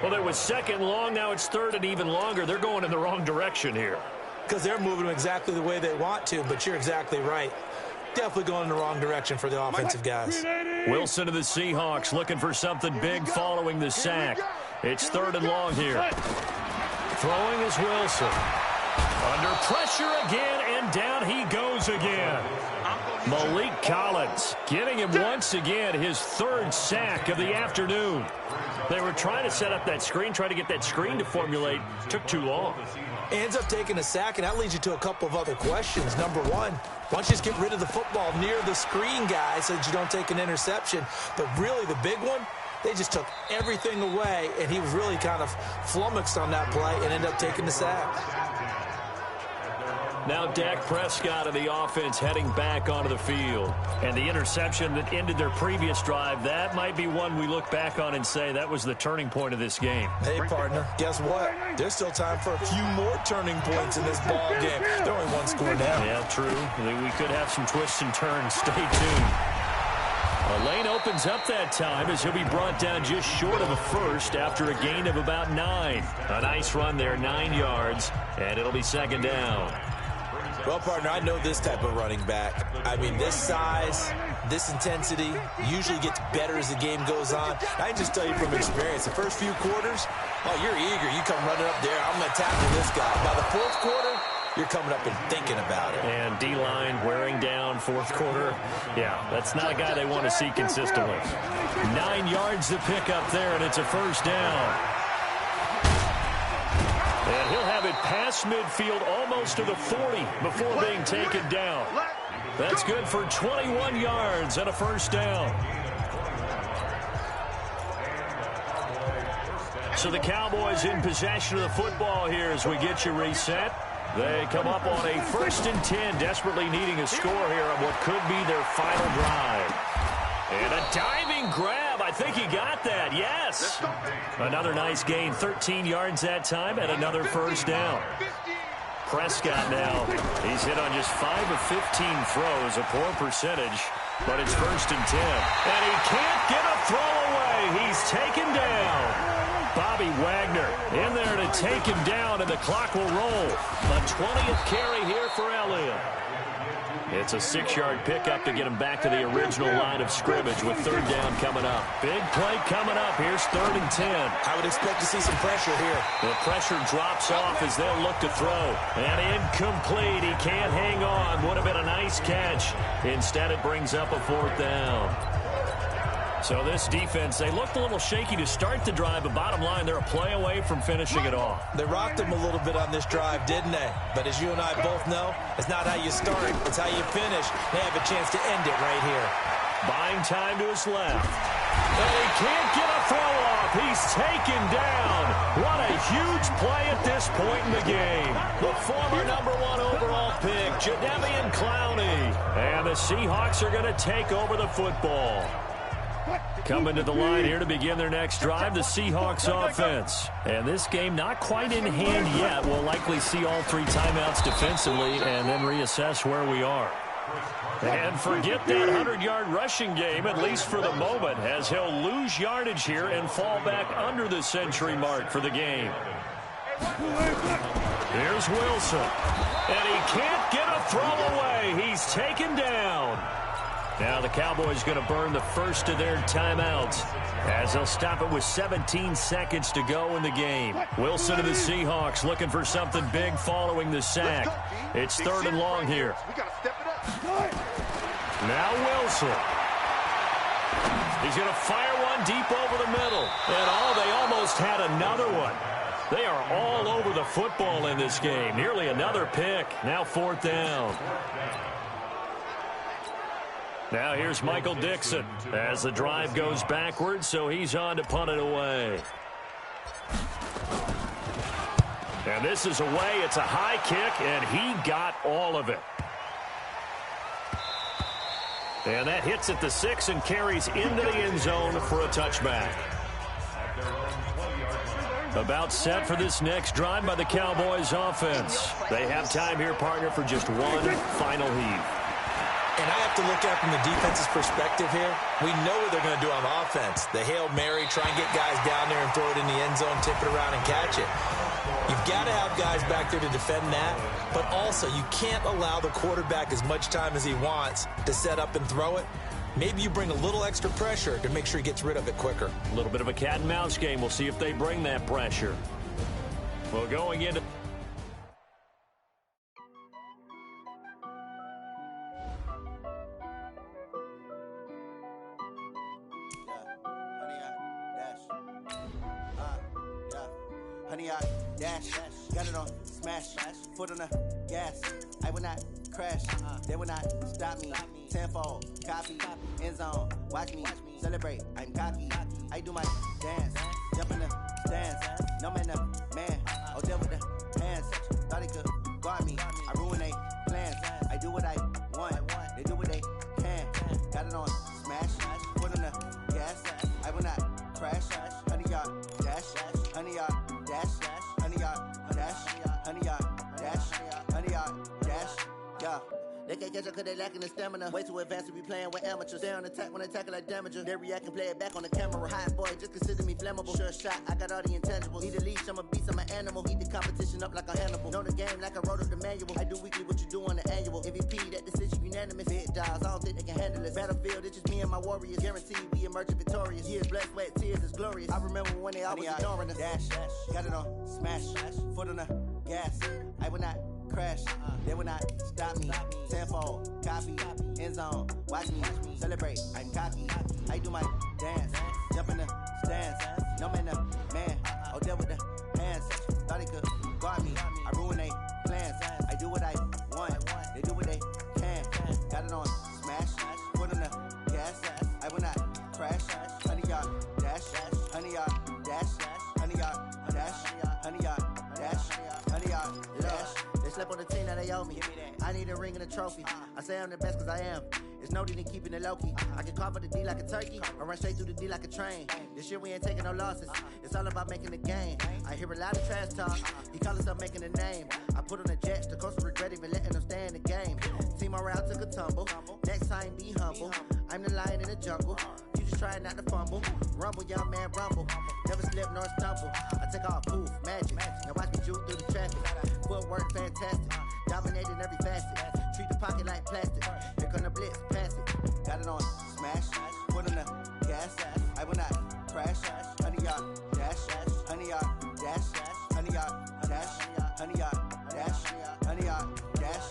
Well, it was second long. Now it's third and even longer. They're going in the wrong direction here. Because they're moving exactly the way they want to, but you're exactly right. Definitely going in the wrong direction for the offensive guys. Wilson to the Seahawks looking for something big following the sack. It's third and long here. Throwing is Wilson. Under pressure again, and down he goes again. Malik Collins getting him once again his third sack of the afternoon. They were trying to set up that screen, try to get that screen to formulate. Took too long. Ends up taking a sack, and that leads you to a couple of other questions. Number one, why don't you just get rid of the football near the screen guy so that you don't take an interception? But really the big one, they just took everything away, and he was really kind of flummoxed on that play and ended up taking the sack. Now Dak Prescott of the offense heading back onto the field. And the interception that ended their previous drive, that might be one we look back on and say that was the turning point of this game. Hey, partner, guess what? There's still time for a few more turning points in this ball game. They're only one score down. Yeah, true. We could have some twists and turns. Stay tuned. A lane opens up that time as he'll be brought down just short of a first after a gain of about 9. A nice run there, 9 yards, and it'll be second down. Well, partner, I know this type of running back. I mean, this size, this intensity usually gets better as the game goes on. I can just tell you from experience, the first few quarters, oh, you're eager. You come running up there, I'm going to tackle this guy. By the fourth quarter, you're coming up and thinking about it. And D-line wearing down fourth quarter. Yeah, that's not a guy they want to see consistently. 9 yards to pick up there, and it's a first down. And he'll have it past midfield almost to the 40 before being taken down. That's good for 21 yards and a first down. So the Cowboys in possession of the football here as we get you reset. They come up on a 1st and 10, desperately needing a score here on what could be their final drive. And a diving grab. I think he got that. Yes. Another nice gain. 13 yards that time and another first down. Prescott now. He's hit on just 5 of 15 throws. A poor percentage. But it's 1st and 10. And he can't get a throw away. He's taken down. Bobby Wagner in there to take him down, and the clock will roll. A 20th carry here for Elliott. It's a 6-yard pickup to get him back to the original line of scrimmage with third down coming up. Big play coming up. Here's 3rd and 10. I would expect to see some pressure here. The pressure drops off as they'll look to throw. And incomplete. He can't hang on. Would have been a nice catch. Instead, it brings up a 4th down. So this defense, they looked a little shaky to start the drive, but bottom line, they're a play away from finishing it off. They rocked them a little bit on this drive, didn't they? But as you and I both know, it's not how you start, it's how you finish. They have a chance to end it right here. Buying time to his left. And he can't get a throw off. He's taken down. What a huge play at this point in the game. The former #1 overall pick, Jadeveon Clowney. And the Seahawks are going to take over the football. Coming to the line here to begin their next drive, the Seahawks offense. And this game not quite in hand yet. We'll likely see all 3 timeouts defensively and then reassess where we are. And forget that 100-yard rushing game, at least for the moment, as he'll lose yardage here and fall back under the century mark for the game. Here's Wilson. And he can't get a throw away. He's taken down. Now the Cowboys going to burn the first of their timeouts as they'll stop it with 17 seconds to go in the game. Wilson to the Seahawks looking for something big following the sack. It's 3rd and long here. Now Wilson. He's going to fire one deep over the middle. And they almost had another one. They are all over the football in this game. Nearly another pick. Now 4th down. Now here's Michael Dixon as the drive goes backwards, so he's on to punt it away. And this is away. It's a high kick, and he got all of it. And that hits at the 6 and carries into the end zone for a touchback. About set for this next drive by the Cowboys offense. They have time here, partner, for just one final heave. And I have to look at it from the defense's perspective here. We know what they're going to do on offense. The Hail Mary, try and get guys down there and throw it in the end zone, tip it around and catch it. You've got to have guys back there to defend that, but also you can't allow the quarterback as much time as he wants to set up and throw it. Maybe you bring a little extra pressure to make sure he gets rid of it quicker. A little bit of a cat and mouse game. We'll see if they bring that pressure. Well, going into... Honey, I dash, got it on smash, foot on the gas. I will not crash, they will not stop me. Tenfold, copy, end zone, watch me celebrate. I'm cocky, I do my dance, jump in the stands. No man, man, oh deal with the hands. Thought he could guard me, I ruin they plans. I do what I want, they do what they can. Got it on smash, foot on the gas. I will not crash, honey, y'all dash, honey, y'all. Dash, honey, y'all, dash, honey, y'all, dash, honey, y'all, dash, yeah. They can't catch up cause they lacking the stamina. Way too advanced to be playing with amateurs. Stay on attack when they tackle like damager. They react and play it back on the camera. Hot boy, just consider me flammable. Sure shot, I got all the intangibles. Need a leash, I'm a beast, I'm an animal. Eat the competition up like a Hannibal. Know the game like I wrote up the manual. I do weekly what you do on the annual. MVP, that decision unanimous. Big dials, I don't think they can handle it. Battlefield, it's just me and my warriors. Guaranteed we emerge victorious. Years, blood, sweat, tears, is glorious. I remember when they always ignoring us. Dash, got it on smash, foot on the gas. I will not crash, they will not stop me. Tenfold, copy, end zone, watch me celebrate. I'm cocky, I do my dance, jump in the stands. No man, man, oh deal with the hands. Thought he could guard me, I ruin they plans. I do what I want, they do what they can. Got it on smash, foot on the gas. I will not crash, honey y'all dash, honey y'all dash, honey y'all dash, honey y'all dash, honey y'all dash. Slept on the team that they owe me. I need a ring and a trophy. I say I'm the best cause I am. It's no need in keeping it low-key. I can carve up the D like a turkey or run straight through the D like a train. This year we ain't taking no losses. It's all about making the game. I hear a lot of trash talk. He call himself making a name. I put on the Jets. The coach will regret even letting them stay in the game. Team morale took a tumble. Next time be humble. I'm the lion in the jungle. You just try not to fumble. Rumble, young man, rumble. Never slip nor stumble. I take off, poof, magic. Now watch me juke through the traffic. Footwork fantastic. Dominating every facet. Treat the pocket like plastic. Here come the blitz, pass it. Got it on smash. Foot on the gas. I will not crash. Honey, y'all dash. Honey, y'all dash. Honey, y'all dash. Honey, y'all dash. Honey, y'all dash.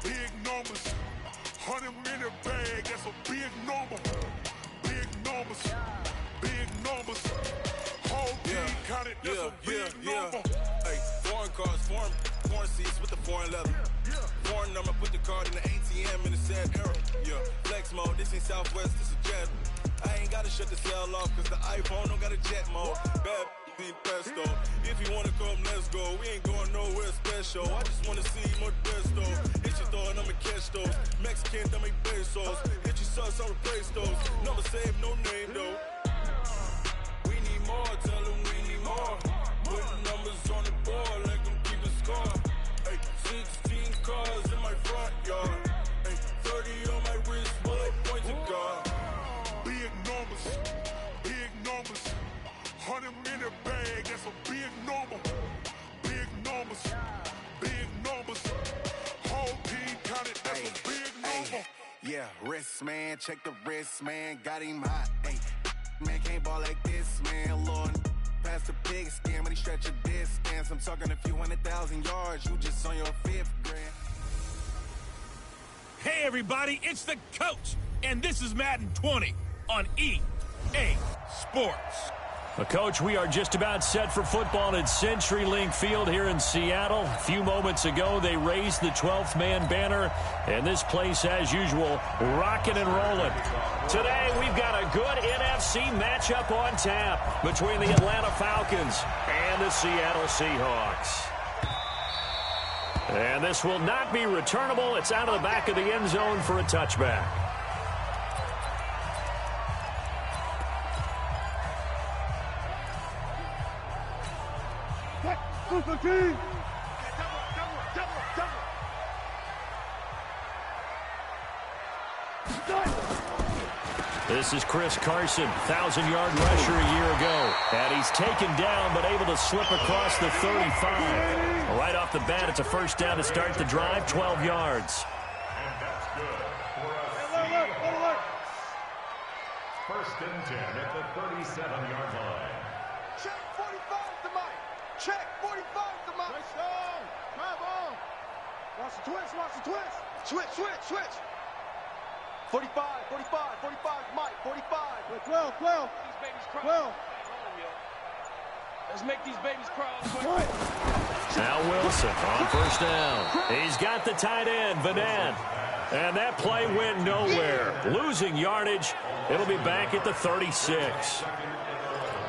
Big numbers, 100 in the bag, that's a big number. Big numbers, whole team counted, that's a big number. Hey, foreign cars, foreign seats with the foreign leather. Foreign number, put the card in the ATM in the sad era. Yeah, flex mode, this ain't Southwest, this is jet. I ain't gotta shut the cell off, cause the iPhone don't got a jet mode. Bad be pesto. If you wanna come, let's go. We ain't going nowhere special. I just wanna see more pesto. Hit your thought, I'ma catch those. Mexican, dummy pesos. Hit your sauce, I'll replace those. Number save, no name though. We need more, tell them we need more. Putting numbers on the board, like them keep the score. Hey, 16 cars in my front yard. Hey, 30 on my wrist, bullet point to God. Big numbers, 100 in the bag, that's a big number. Big numbers, whole team counted, that's a big number. Yeah, wrist man, check the wrist man, got him hot. Ay, man can't ball like this, man. Lord, past the big scam, but he stretch a distance. I'm talking a few 100,000 yards, you just on your 5th grade. Hey everybody, it's the coach, and this is Madden 20 on EA Sports. Well, Coach, we are just about set for football at CenturyLink Field here in Seattle. A few moments ago, they raised the 12th man banner, and this place, as usual, rocking and rolling. Today, we've got a good NFC matchup on tap between the Atlanta Falcons and the Seattle Seahawks. And this will not be returnable. It's out of the back of the end zone for a touchback. This is Chris Carson, 1,000-yard rusher a year ago. And he's taken down but able to slip across the 35. Right off the bat, it's a first down to start the drive, 12 yards. And that's good for a First and 10 at the 37-yard line. Check 45 to Mike. Check 45 to Mike. Touchdown. Come on. Watch the twist. Watch the twist. Switch. 45, Mike, 45. 12. These babies cry. 12. Let's make these babies cry. Now Wilson on first down. He's got the tight end, Vanette. And that play went nowhere. Losing yardage. It'll be back at the 36.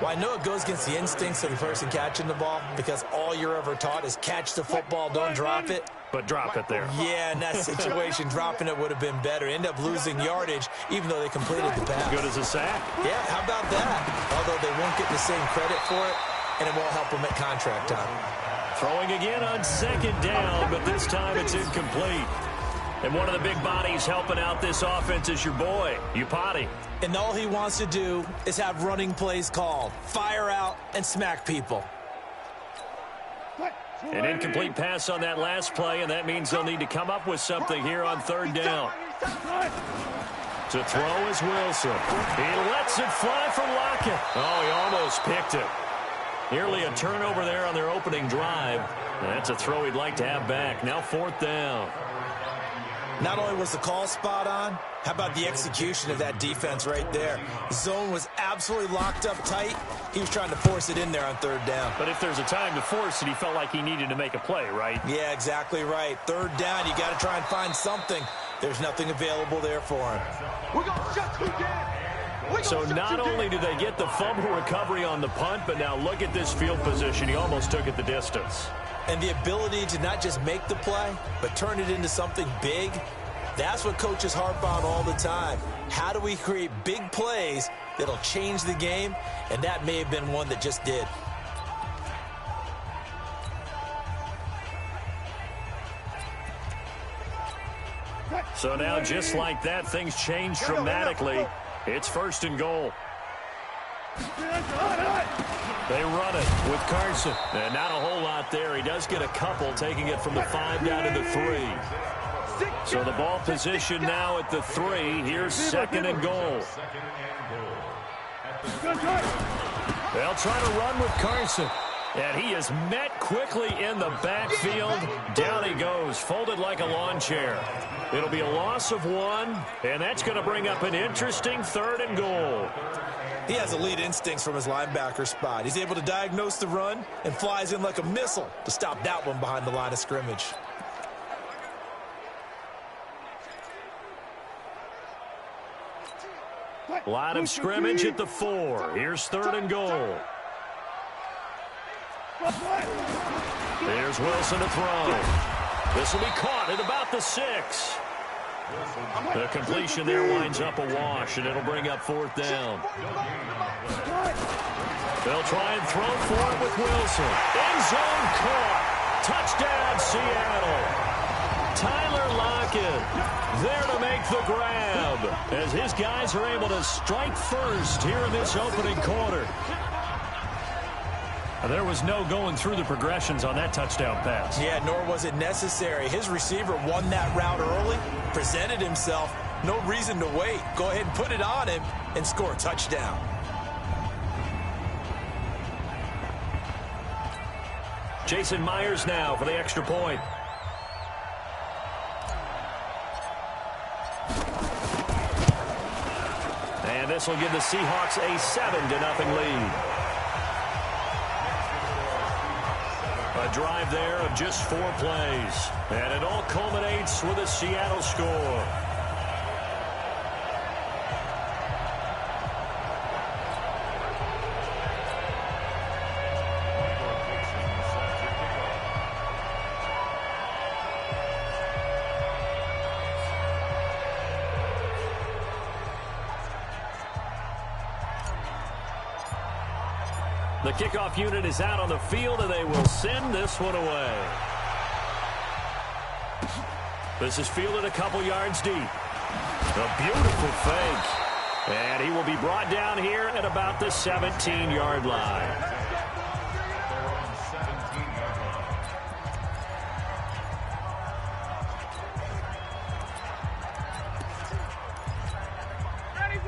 Well, I know it goes against the instincts of the person catching the ball because all you're ever taught is catch the football, don't drop it. But drop it there. Yeah, in that situation, dropping it would have been better. End up losing yardage, even though they completed the pass. Good as a sack. Yeah, how about that? Although they won't get the same credit for it, and it won't help them at contract time. Throwing again on second down, but this time it's incomplete. And one of the big bodies helping out this offense is your boy, Upati. And all he wants to do is have running plays called. Fire out and smack people. An incomplete pass on that last play, and that means they'll need to come up with something here on third down. To throw is Wilson. He lets it fly for Lockett. Oh, he almost picked it. Nearly a turnover there on their opening drive. And that's a throw he'd like to have back. Now fourth down. Not only was the call spot on, how about the execution of that defense right there? The zone was absolutely locked up tight. He was trying to force it in there on third down. But if there's a time to force it, he felt like he needed to make a play, right? Yeah, exactly right. Third down, you got to try and find something. There's nothing available there for him. We're going to shut you down. So not only did they get the fumble recovery on the punt, but now look at this field position. He almost took it the distance. And the ability to not just make the play, but turn it into something big, that's what coaches harp on all the time. How do we create big plays that'll change the game? And that may have been one that just did. So now just like that, things change dramatically. It's first and goal. They run it with Carson. And not a whole lot there. He does get a couple, taking it from the 5 down to the 3. So the ball position now at the 3. Here's second and goal. They'll try to run with Carson. And he is met quickly in the backfield. Down he goes, folded like a lawn chair. It'll be a loss of 1, and that's going to bring up an interesting third and goal. He has elite instincts from his linebacker spot. He's able to diagnose the run and flies in like a missile to stop that one behind the line of scrimmage. Line of scrimmage at the 4. Here's third and goal. There's Wilson to throw. This will be caught at about the 6. The completion there winds up a wash, and it'll bring up fourth down. They'll try and throw for it with Wilson. End zone caught. Touchdown, Seattle. Tyler Lockett there to make the grab as his guys are able to strike first here in this opening quarter. There was no going through the progressions on that touchdown pass. Yeah, nor was it necessary. His receiver won that route early, presented himself, no reason to wait. Go ahead and put it on him and score a touchdown. Jason Myers now for the extra point. And this will give the Seahawks a 7-0 lead. A drive there of just 4 plays. And it all culminates with a Seattle score. The kickoff unit is out on the field, and they will send this one away. This is fielded a couple yards deep. A beautiful fake. And he will be brought down here at about the 17-yard line.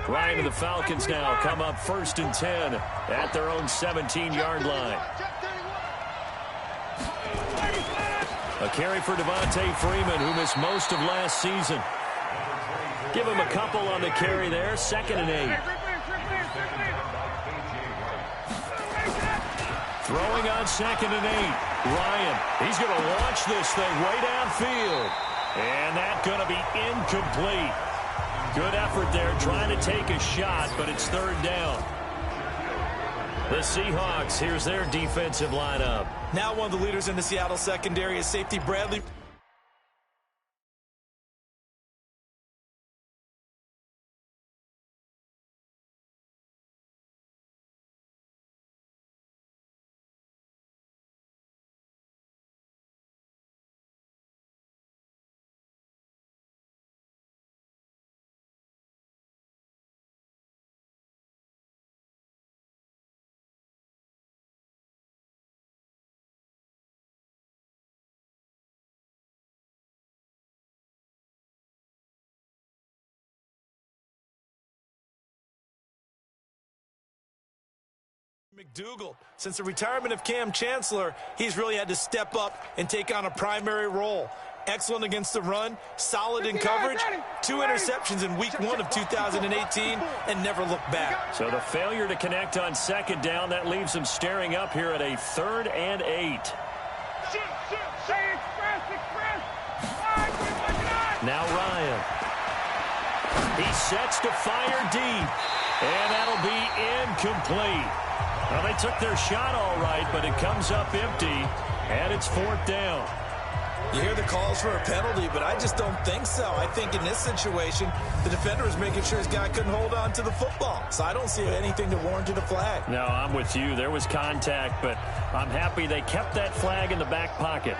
Ryan and the Falcons now come up 1st and 10 at their own 17-yard line. A carry for Devontae Freeman, who missed most of last season. Give him a couple on the carry there, 2nd and 8. Throwing on 2nd and 8. Ryan, he's going to launch this thing way downfield. And that's going to be incomplete. Good effort there, trying to take a shot, but it's 3rd down. The Seahawks, here's their defensive lineup. Now one of the leaders in the Seattle secondary is safety Bradley. McDougal. Since the retirement of Cam Chancellor, he's really had to step up and take on a primary role. Excellent against the run, solid in coverage, 2 interceptions in week 1 of 2018, and never looked back. So the failure to connect on 2nd down, that leaves him staring up here at a 3rd and 8. Now Ryan. He sets to fire deep, and that'll be incomplete. Well, they took their shot all right, but it comes up empty, and it's 4th down. You hear the calls for a penalty, but I just don't think so. I think in this situation, the defender was making sure his guy couldn't hold on to the football. So I don't see anything to warrant a flag. No, I'm with you. There was contact, but I'm happy they kept that flag in the back pocket.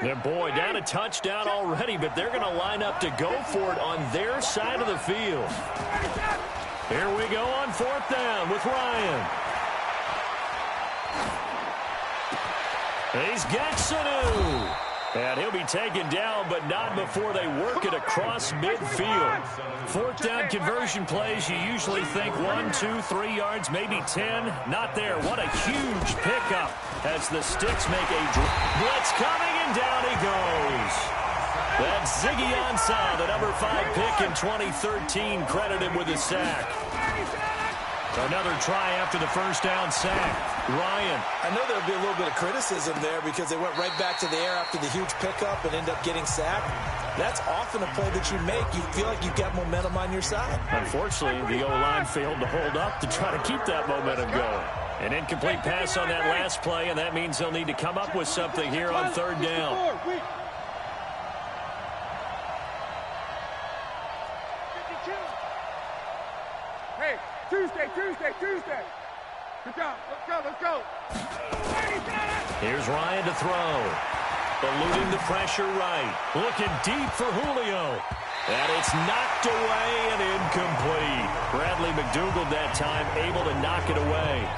Their boy down a touchdown already, but they're going to line up to go for it on their side of the field. Here we go on 4th down with Ryan. He's got Sanu. And he'll be taken down, but not before they work it across midfield. 4th down conversion plays, you usually think 1, 2, 3 yards, maybe 10. Not there. What a huge pickup as the Sticks make a blitz coming, and down he goes. That's Ziggy Ansah, the number 5 pick in 2013, credited with a sack. Another try after the 1st down sack. Ryan. I know there'll be a little bit of criticism there because they went right back to the air after the huge pickup and ended up getting sacked. That's often a play that you make. You feel like you've got momentum on your side. Unfortunately, the O-line failed to hold up to try to keep that momentum going. An incomplete pass on that last play, and that means they'll need to come up with something here on 3rd down. Hey, Tuesday. Good job. Let's go. Here's Ryan to throw. Eluding the pressure right. Looking deep for Julio. And it's knocked away and incomplete. Bradley McDougal that time able to knock it away.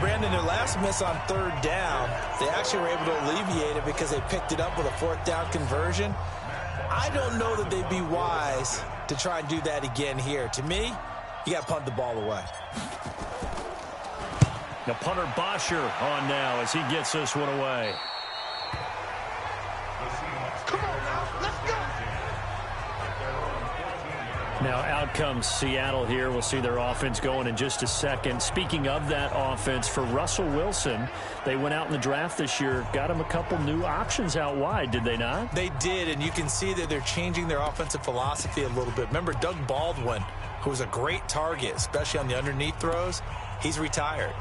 Brandon, their last miss on 3rd down, they actually were able to alleviate it because they picked it up with a 4th down conversion. I don't know that they'd be wise to try and do that again here. To me, you got to punt the ball away. The punter Bosher on now as he gets this one away. Come on now, let's go. Now out comes Seattle here. We'll see their offense going in just a second. Speaking of that offense, for Russell Wilson, they went out in the draft this year, got him a couple new options out wide, did they not? They did, and you can see that they're changing their offensive philosophy a little bit. Remember Doug Baldwin, who was a great target, especially on the underneath throws, he's retired.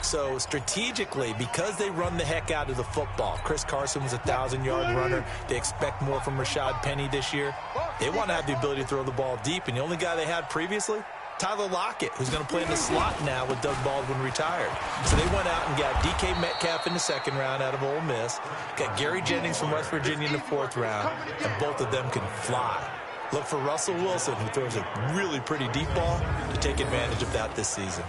So strategically, because they run the heck out of the football, Chris Carson was a 1,000-yard runner. They expect more from Rashad Penny this year. They want to have the ability to throw the ball deep, and the only guy they had previously, Tyler Lockett, who's going to play in the slot now with Doug Baldwin retired. So they went out and got DK Metcalf in the second round out of Ole Miss, got Gary Jennings from West Virginia in the fourth round, and both of them can fly. Look for Russell Wilson, who throws a really pretty deep ball, to take advantage of that this season.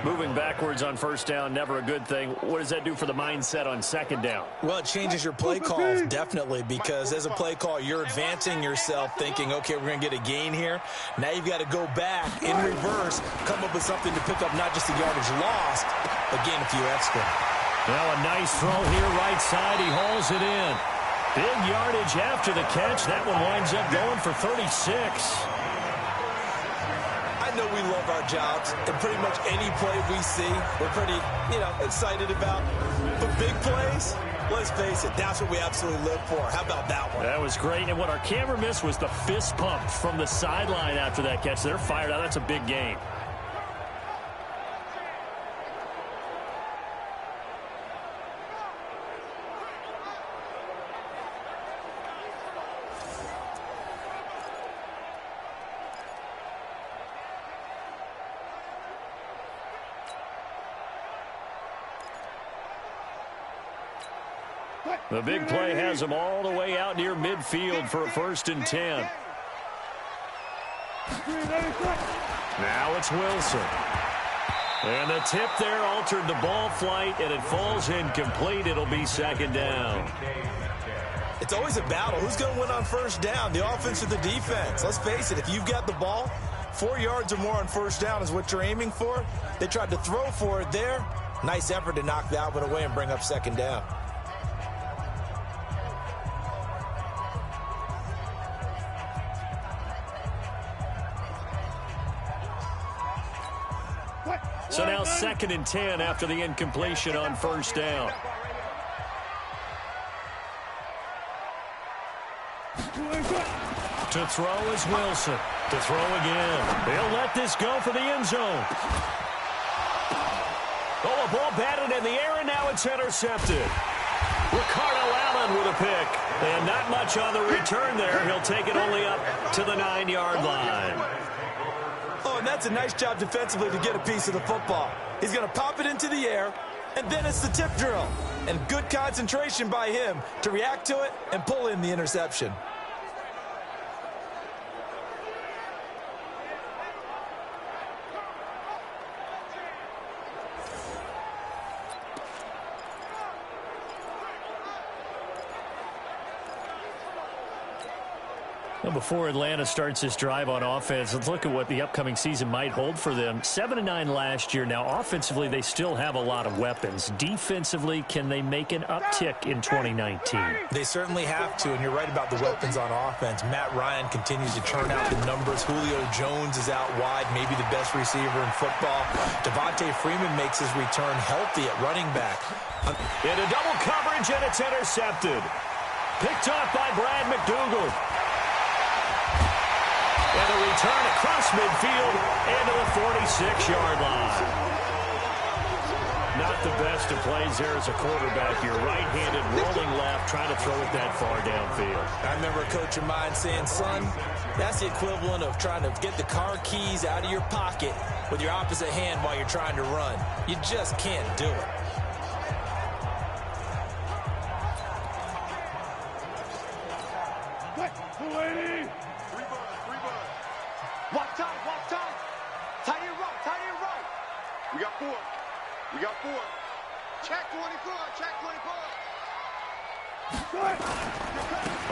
Moving backwards on first down, never a good thing. What does that do for the mindset on second down? Well, it changes your play calls, definitely, because as a play call, you're advancing yourself thinking, okay, we're going to get a gain here. Now you've got to go back in reverse, come up with something to pick up not just the yardage lost, but gain a few extra. Now a nice throw here, right side. He hauls it in. Big yardage after the catch. That one winds up going for 36. I know we love our jobs, and pretty much any play we see, we're pretty, excited about. But big plays, let's face it, that's what we absolutely live for. How about that one? That was great, and what our camera missed was the fist pump from the sideline after that catch. They're fired out. That's a big gain. The big play has them all the way out near midfield for a 1st and 10. Now it's Wilson. And the tip there altered the ball flight, and it falls incomplete. It'll be 2nd down. It's always a battle. Who's going to win on first down, the offense or the defense? Let's face it, if you've got the ball, 4 yards or more on first down is what you're aiming for. They tried to throw for it there. Nice effort to knock that one away and bring up 2nd down. So now 2nd and 10 after the incompletion on first down. To throw is Wilson. To throw again. They'll let this go for the end zone. Oh, a ball batted in the air, and now it's intercepted. Ricardo Allen with a pick. And not much on the return there. He'll take it only up to the 9-yard line. Oh, and that's a nice job defensively to get a piece of the football. He's going to pop it into the air, and then it's the tip drill. And good concentration by him to react to it and pull in the interception. Well, before Atlanta starts this drive on offense, let's look at what the upcoming season might hold for them. 7-9 last year. Now, offensively, they still have a lot of weapons. Defensively, can they make an uptick in 2019? They certainly have to, and you're right about the weapons on offense. Matt Ryan continues to churn out the numbers. Julio Jones is out wide, maybe the best receiver in football. Devontae Freeman makes his return healthy at running back. Into double coverage, and it's intercepted. Picked off by Brad McDougal. And a return across midfield and to the 46-yard line. Not the best of plays there as a quarterback. You're right-handed, rolling left, trying to throw it that far downfield. I remember a coach of mine saying, son, that's the equivalent of trying to get the car keys out of your pocket with your opposite hand while you're trying to run. You just can't do it. Walk time. Tight end right. We got 4. Check 24.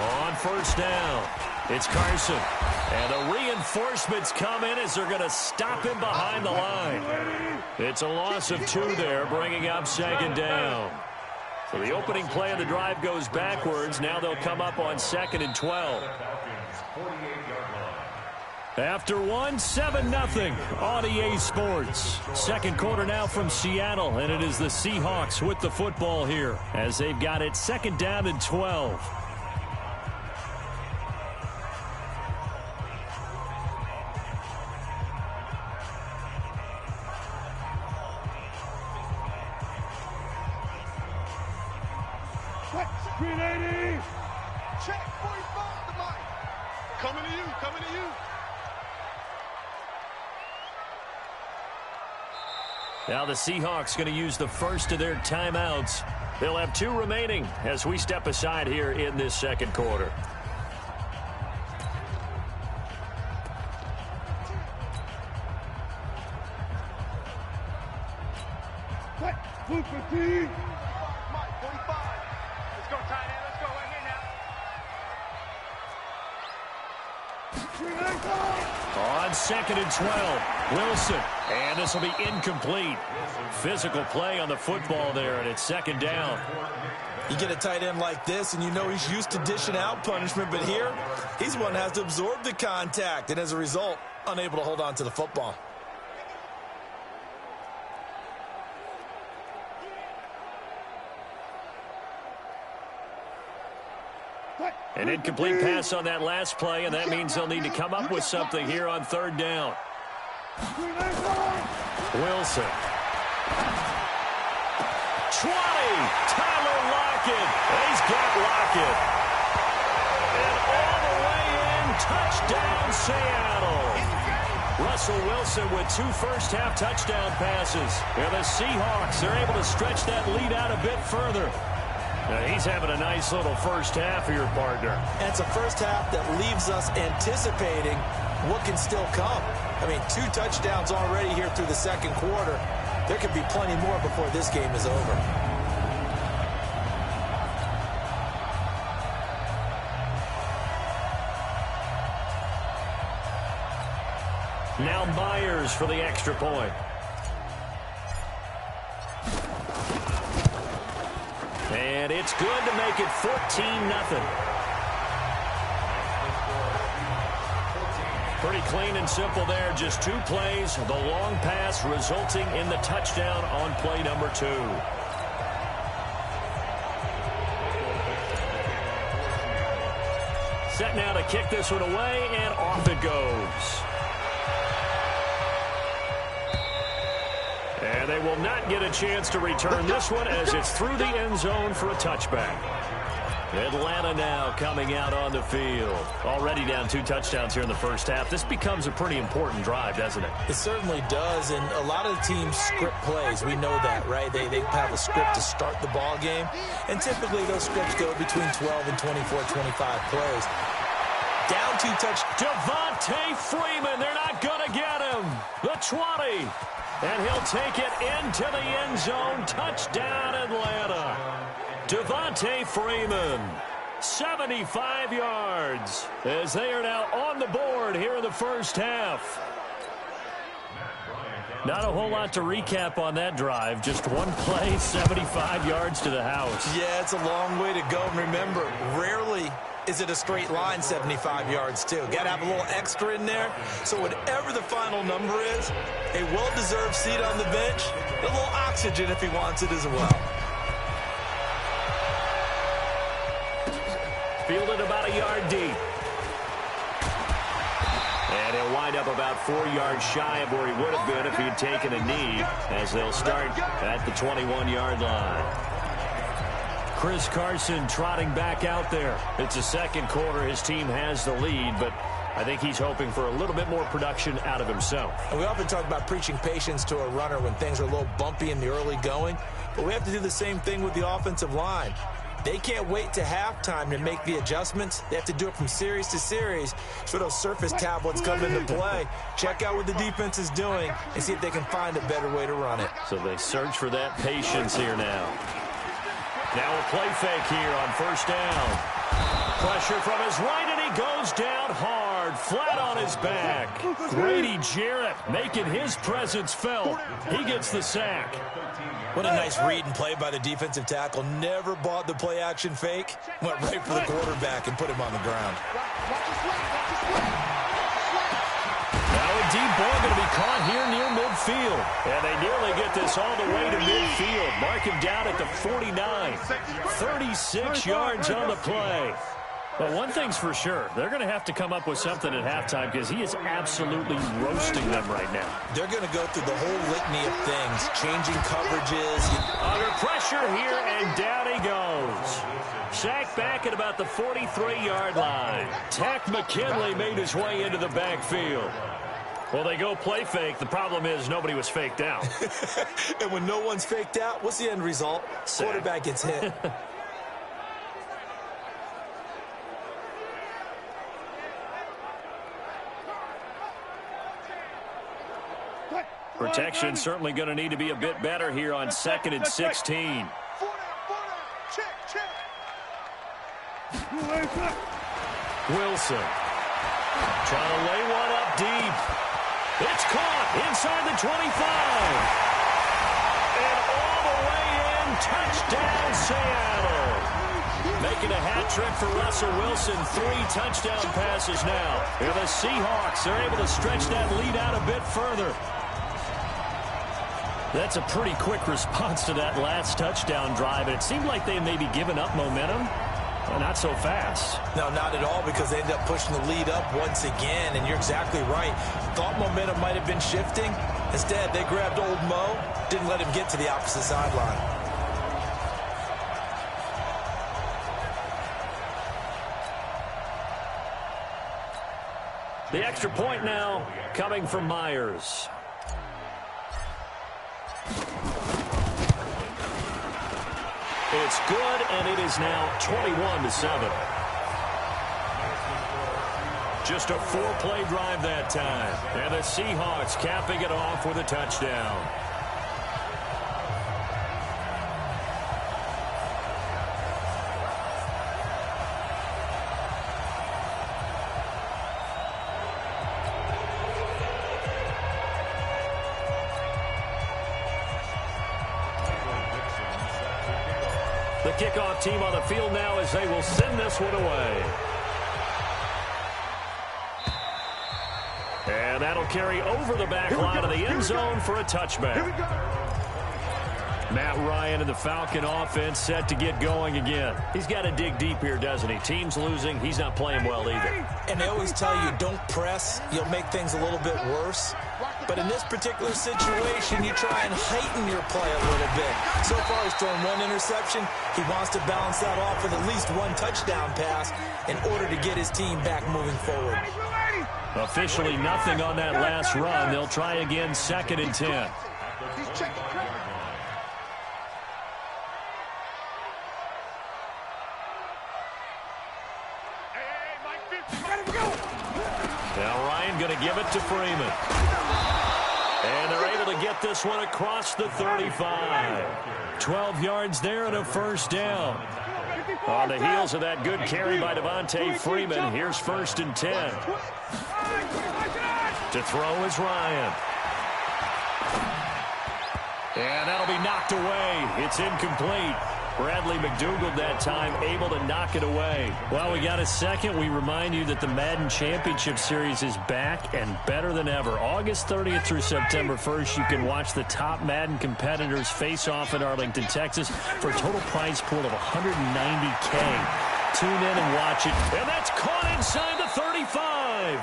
On first down. It's Carson. And the reinforcements come in as they're going to stop him behind the line. It's a loss of 2 there, bringing up 2nd down. So the opening play of the drive goes backwards. Now they'll come up on 2nd and 12. After 1, 7-0 on EA Sports. Second quarter now from Seattle, and it is the Seahawks with the football here as they've got it 2nd down and 12. Check 45 to Mike. Coming to you, coming to you. Now the Seahawks going to use the first of their timeouts. They'll have 2 remaining as we step aside here in this second quarter. Mike, 45. Let's go, tight end. Let's go right here now. On 2nd and 12, Wilson. And this will be incomplete. Physical play on the football there, and it's 2nd down. You get a tight end like this, and you know he's used to dishing out punishment, but here, he's the one that has to absorb the contact, and as a result, unable to hold on to the football. An incomplete pass on that last play, and that means they'll need to come up with something here on 3rd down. Wilson. 20. Tyler Lockett. He's got Lockett. And all the way in, touchdown Seattle. Russell Wilson with 2 first-half touchdown passes. And the Seahawks are able to stretch that lead out a bit further. Now he's having a nice little first half for your partner. And it's a first half that leaves us anticipating what can still come. I mean, 2 touchdowns already here through the second quarter. There could be plenty more before this game is over. Now Myers for the extra point. And it's good to make it 14-0. Pretty clean and simple there. Just 2 plays. The long pass resulting in the touchdown on play number 2. Set now to kick this one away, and off it goes. And they will not get a chance to return this one as it's through the end zone for a touchback. Atlanta now coming out on the field. Already down 2 touchdowns here in the first half. This becomes a pretty important drive, doesn't it? It certainly does, and a lot of the teams script plays. We know that, right? They have a script to start the ball game, and typically those scripts go between 12 and 24, 25 plays. Down 2 touchdowns. Devontae Freeman, they're not going to get him. The 20. And he'll take it into the end zone. Touchdown, Atlanta. Devontae Freeman, 75 yards, as they are now on the board here in the first half. Not a whole lot to recap on that drive. Just 1 play, 75 yards to the house. Yeah, it's a long way to go. And remember, rarely is it a straight line 75 yards, too. Got to have a little extra in there. So whatever the final number is, a well-deserved seat on the bench, a little oxygen if he wants it as well. Fielded about a yard deep. And he'll wind up about 4 yards shy of where he would have been if he had taken a knee, as they'll start at the 21-yard line. Chris Carson trotting back out there. It's the second quarter. His team has the lead, but I think he's hoping for a little bit more production out of himself. And we often talk about preaching patience to a runner when things are a little bumpy in the early going, but we have to do the same thing with the offensive line. They can't wait to halftime to make the adjustments. They have to do it from series to series so those surface tablets come into play. Check out what the defense is doing and see if they can find a better way to run it. So they search for that patience here now. Now a play fake here on first down. Pressure from his right, and he goes down hard, flat on his back. Grady Jarrett making his presence felt. He gets the sack. What a nice read and play by the defensive tackle. Never bought the play-action fake. Went right for the quarterback and put him on the ground. Now a deep ball going to be caught here near midfield. And they nearly get this all the way to midfield. Mark him down at the 49. 36 yards on the play. But one thing's for sure, they're going to have to come up with something at halftime because he is absolutely roasting them right now. They're going to go through the whole litany of things, changing coverages. Under pressure here, and down he goes. Sacked back at about the 43-yard line. Tack McKinley made his way into the backfield. Well, they go play fake. The problem is nobody was faked out. And when no one's faked out, what's the end result? Sack. Quarterback gets hit. Protection certainly going to need to be a bit better here on 2nd and 16. Wilson trying to lay one up deep. It's caught inside the 25. And all the way in, touchdown Seattle. Making a hat trick for Russell Wilson. 3 touchdown passes now. And the Seahawks are able to stretch that lead out a bit further. That's a pretty quick response to that last touchdown drive. And it seemed like they may be giving up momentum. Well, not so fast. No, not at all, because they ended up pushing the lead up once again. And you're exactly right. Thought momentum might have been shifting. Instead, they grabbed old Mo, didn't let him get to the opposite sideline. The extra point now coming from Myers. It's good, and it is now 21-7. Just a 4-play drive that time. And the Seahawks capping it off with a touchdown. The kickoff team on the field now as they will send this one away. And that'll carry over the back line of the end zone for a touchback. Matt Ryan and the Falcon offense set to get going again. He's got to dig deep here, doesn't he? Team's losing. He's not playing well either. And they always tell you, don't press. You'll make things a little bit worse. But in this particular situation, you try and heighten your play a little bit. So far, he's thrown 1 interception. He wants to balance that off with at least 1 touchdown pass in order to get his team back moving forward. Officially nothing on that last run. They'll try again, 2nd and 10. Now Ryan going to give it to Freeman. And they're able to get this one across the 35. 12 yards there and a first down. On the heels of that good carry by Devontae Freeman, here's 1st and 10. To throw is Ryan. And that'll be knocked away. It's incomplete. Bradley McDougald that time able to knock it away. Well, we got a second. We remind you that the Madden Championship Series is back and better than ever. August 30th through September 1st, you can watch the top Madden competitors face off in Arlington, Texas for a total prize pool of $190K. Tune in and watch it. And that's caught inside the 35.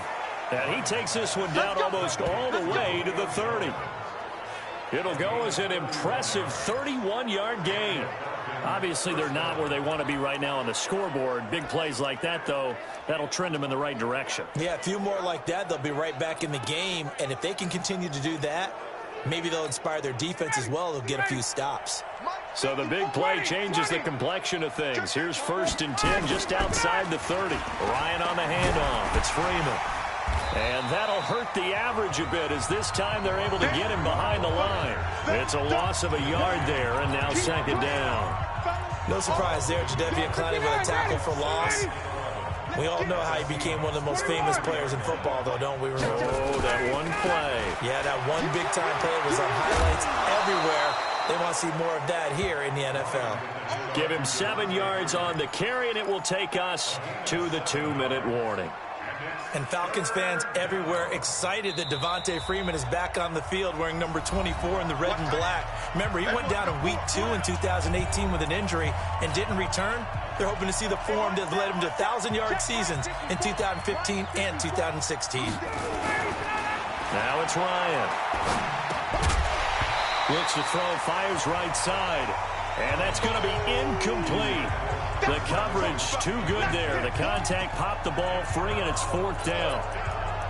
And he takes this one down almost all the way to the 30. It'll go as an impressive 31-yard gain. Obviously, they're not where they want to be right now on the scoreboard. Big plays like that, though, that'll trend them in the right direction. Yeah, a few more like that, they'll be right back in the game. And if they can continue to do that, maybe they'll inspire their defense as well. They'll get a few stops. So the big play changes the complexion of things. Here's 1st and 10 just outside the 30. Ryan on the handoff. It's Freeman. And that'll hurt the average a bit as this time they're able to get him behind the line. It's a loss of a yard there, and now 2nd down. No surprise there. Jadeveon Clowney with a tackle for loss. We all know how he became one of the most famous players in football, though, don't we remember? Oh, that one play. Yeah, that one big-time play was on highlights everywhere. They want to see more of that here in the NFL. Give him 7 yards on the carry, and it will take us to the 2-minute warning. And Falcons fans everywhere excited that Devontae Freeman is back on the field wearing number 24 in the red and black. Remember, he went down in week 2 in 2018 with an injury and didn't return. They're hoping to see the form that led him to 1,000-yard seasons in 2015 and 2016. Now it's Ryan. Looks to throw, fires right side. And that's going to be incomplete. The coverage too good there. The contact popped the ball free, and it's 4th down.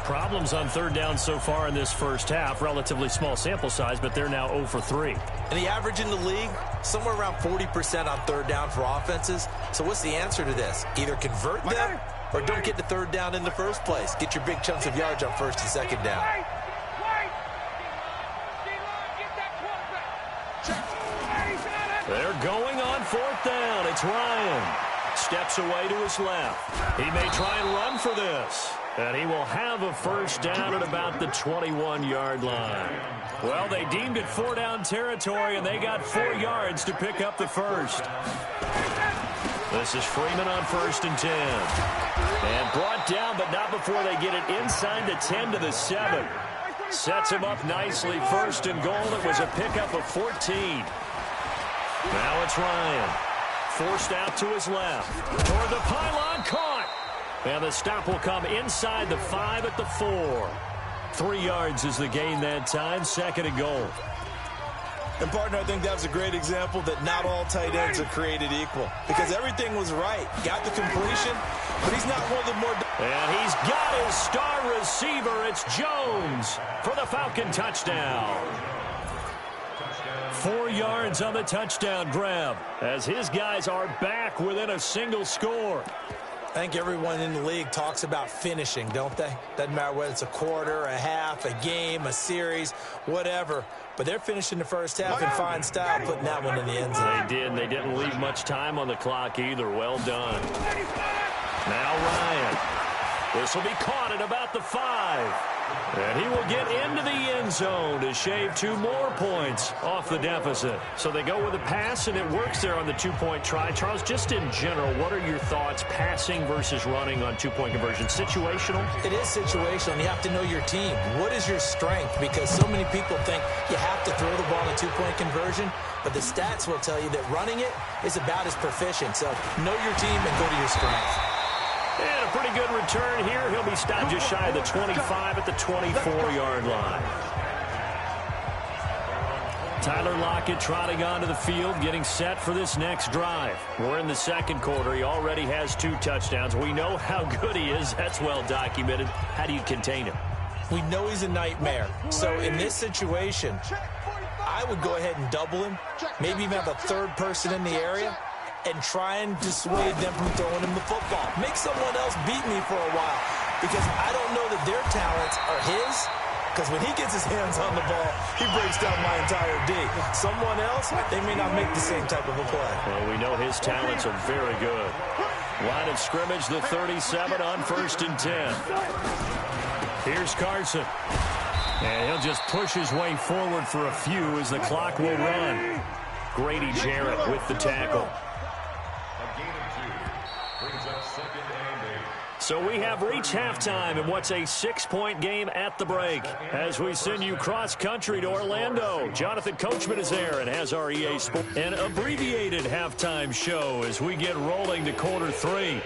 Problems on 3rd down so far in this first half. Relatively small sample size, but they're now 0 for 3. And the average in the league, somewhere around 40% on 3rd down for offenses. So what's the answer to this? Either convert them or don't get to 3rd down in the first place. Get your big chunks of yards on 1st and 2nd down. They're going on 4th down. It's Ryan. Steps away to his left. He may try and run for this. And he will have a 1st down at about the 21-yard line. Well, they deemed it 4-down territory, and they got 4 yards to pick up the 1st. This is Freeman on 1st and 10. And brought down, but not before they get it inside the 10 to the 7. Sets him up nicely. 1st and goal. It was a pickup of 14. Now it's Ryan. Forced out to his left. Toward the pylon, caught. And the stop will come inside the 5 at the 4. 3 yards is the gain that time. 2nd and goal. And, partner, I think that was a great example that not all tight ends are created equal. Because everything was right. Got the completion, but he's not one of the more... And he's got his star receiver. It's Jones for the Falcon touchdown. 4 yards on the touchdown grab as his guys are back within a single score. I think everyone in the league talks about finishing, don't they? Doesn't matter whether it's a quarter, a half, a game, a series, whatever. But they're finishing the first half in fine style, putting that one in the end zone. They did, and they didn't leave much time on the clock either. Well done. Now Ryan. This will be caught at about the 5. And he will get into the end zone to shave 2 more points off the deficit. So they go with a pass, and it works there on the 2-point try. Charles, just in general, what are your thoughts passing versus running on 2-point conversion? Situational? It is situational, and you have to know your team. What is your strength? Because so many people think you have to throw the ball in a 2-point conversion, but the stats will tell you that running it is about as proficient. So know your team and go to your strength. And a pretty good return here. He'll be stopped just shy of the 25 at the 24-yard line. Tyler Lockett trotting onto the field, getting set for this next drive. We're in the 2nd quarter. He already has 2 touchdowns. We know how good he is. That's well documented. How do you contain him? We know he's a nightmare. So in this situation, I would go ahead and double him, maybe even have a 3rd person in the area, and try and dissuade them from throwing him the football. Make someone else beat me for a while, because I don't know that their talents are his, because when he gets his hands on the ball, he breaks down my entire D. Someone else, they may not make the same type of a play. Well, we know his talents are very good. Line of scrimmage, the 37 on 1st and 10. Here's Carson. And he'll just push his way forward for a few as the clock will run. Grady Jarrett with the tackle. So we have reached halftime in what's a 6-point game at the break. As we send you cross-country to Orlando, Jonathan Coachman is there and has our EA Sports. An abbreviated halftime show as we get rolling to quarter 3.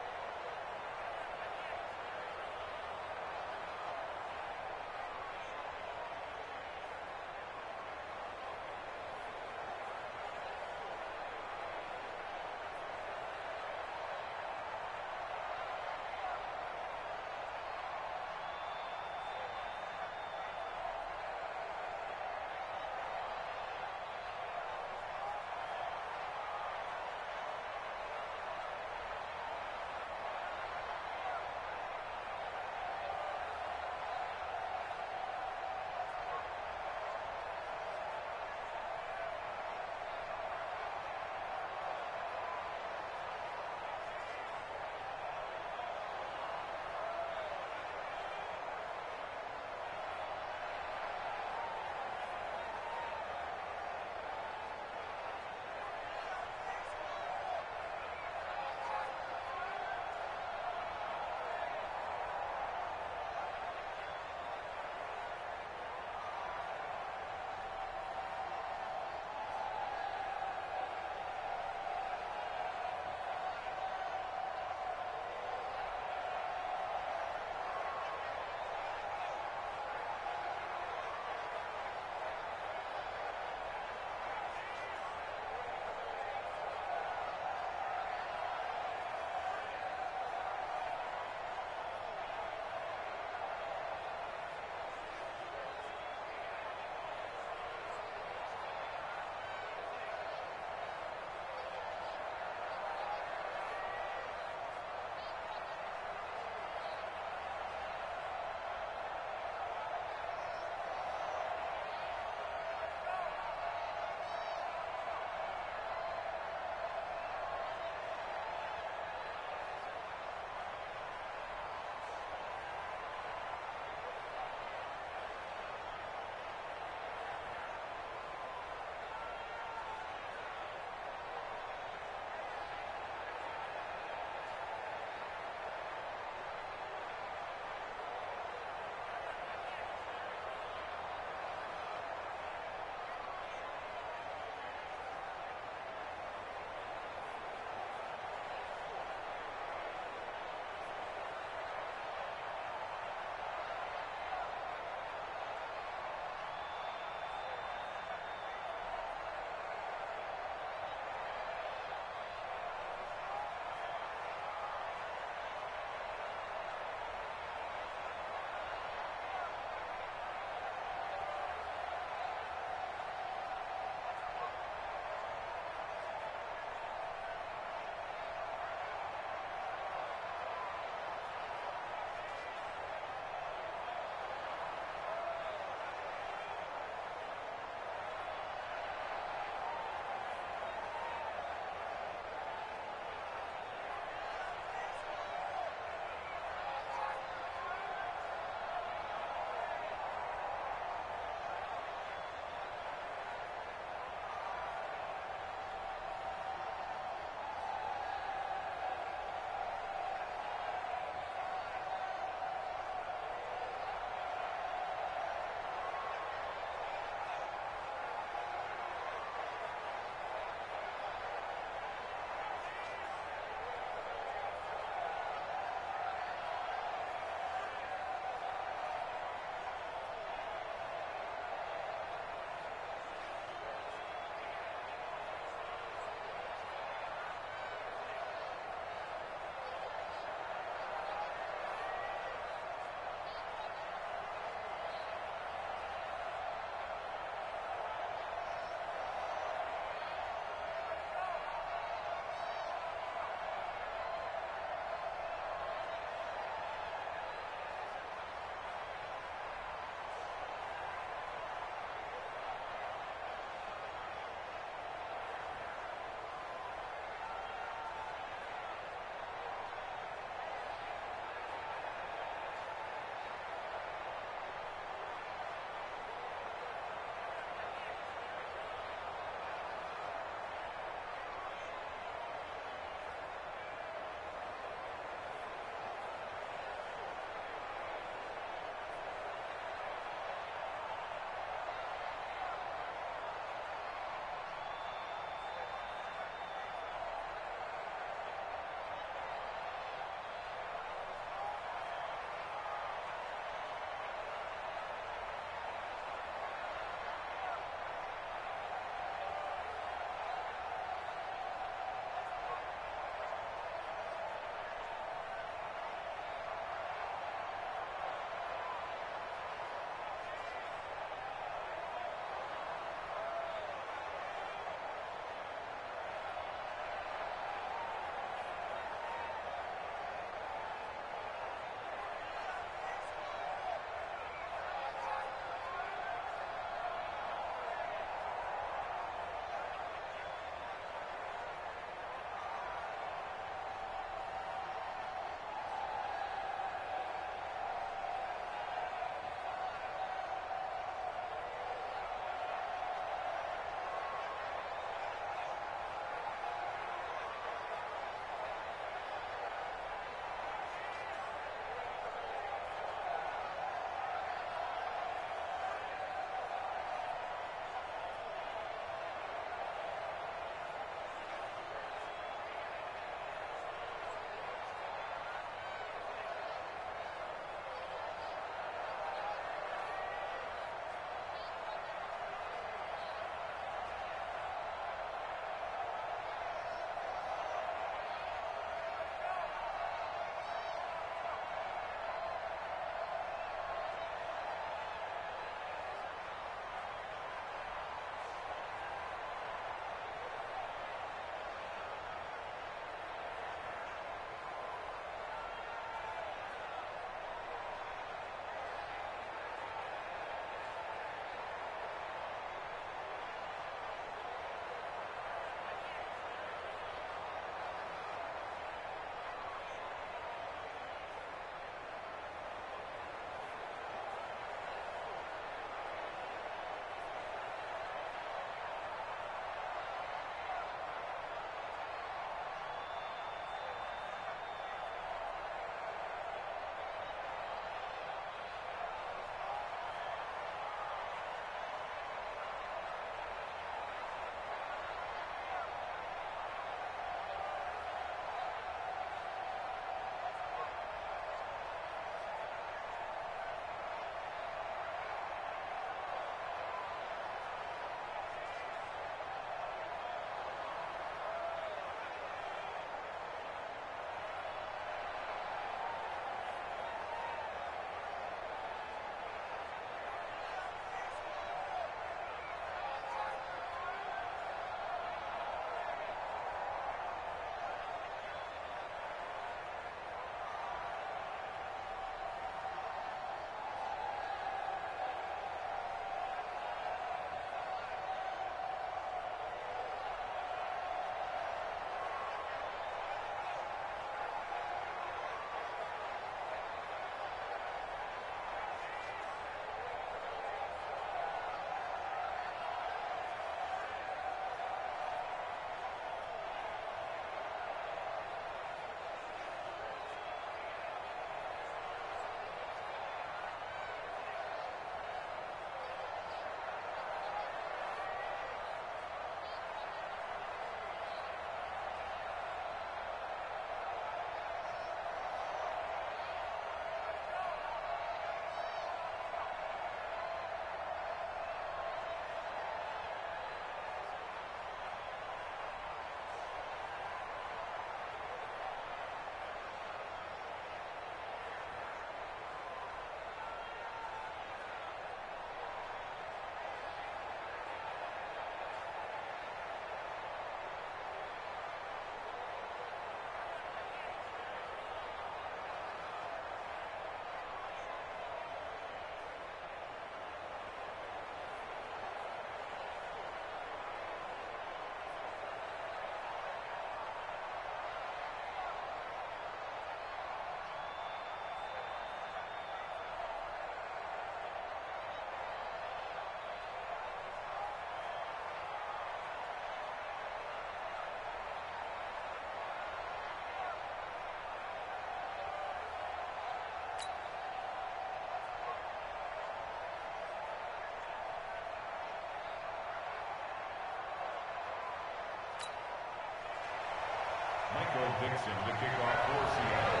Dixon to kick off for Seattle.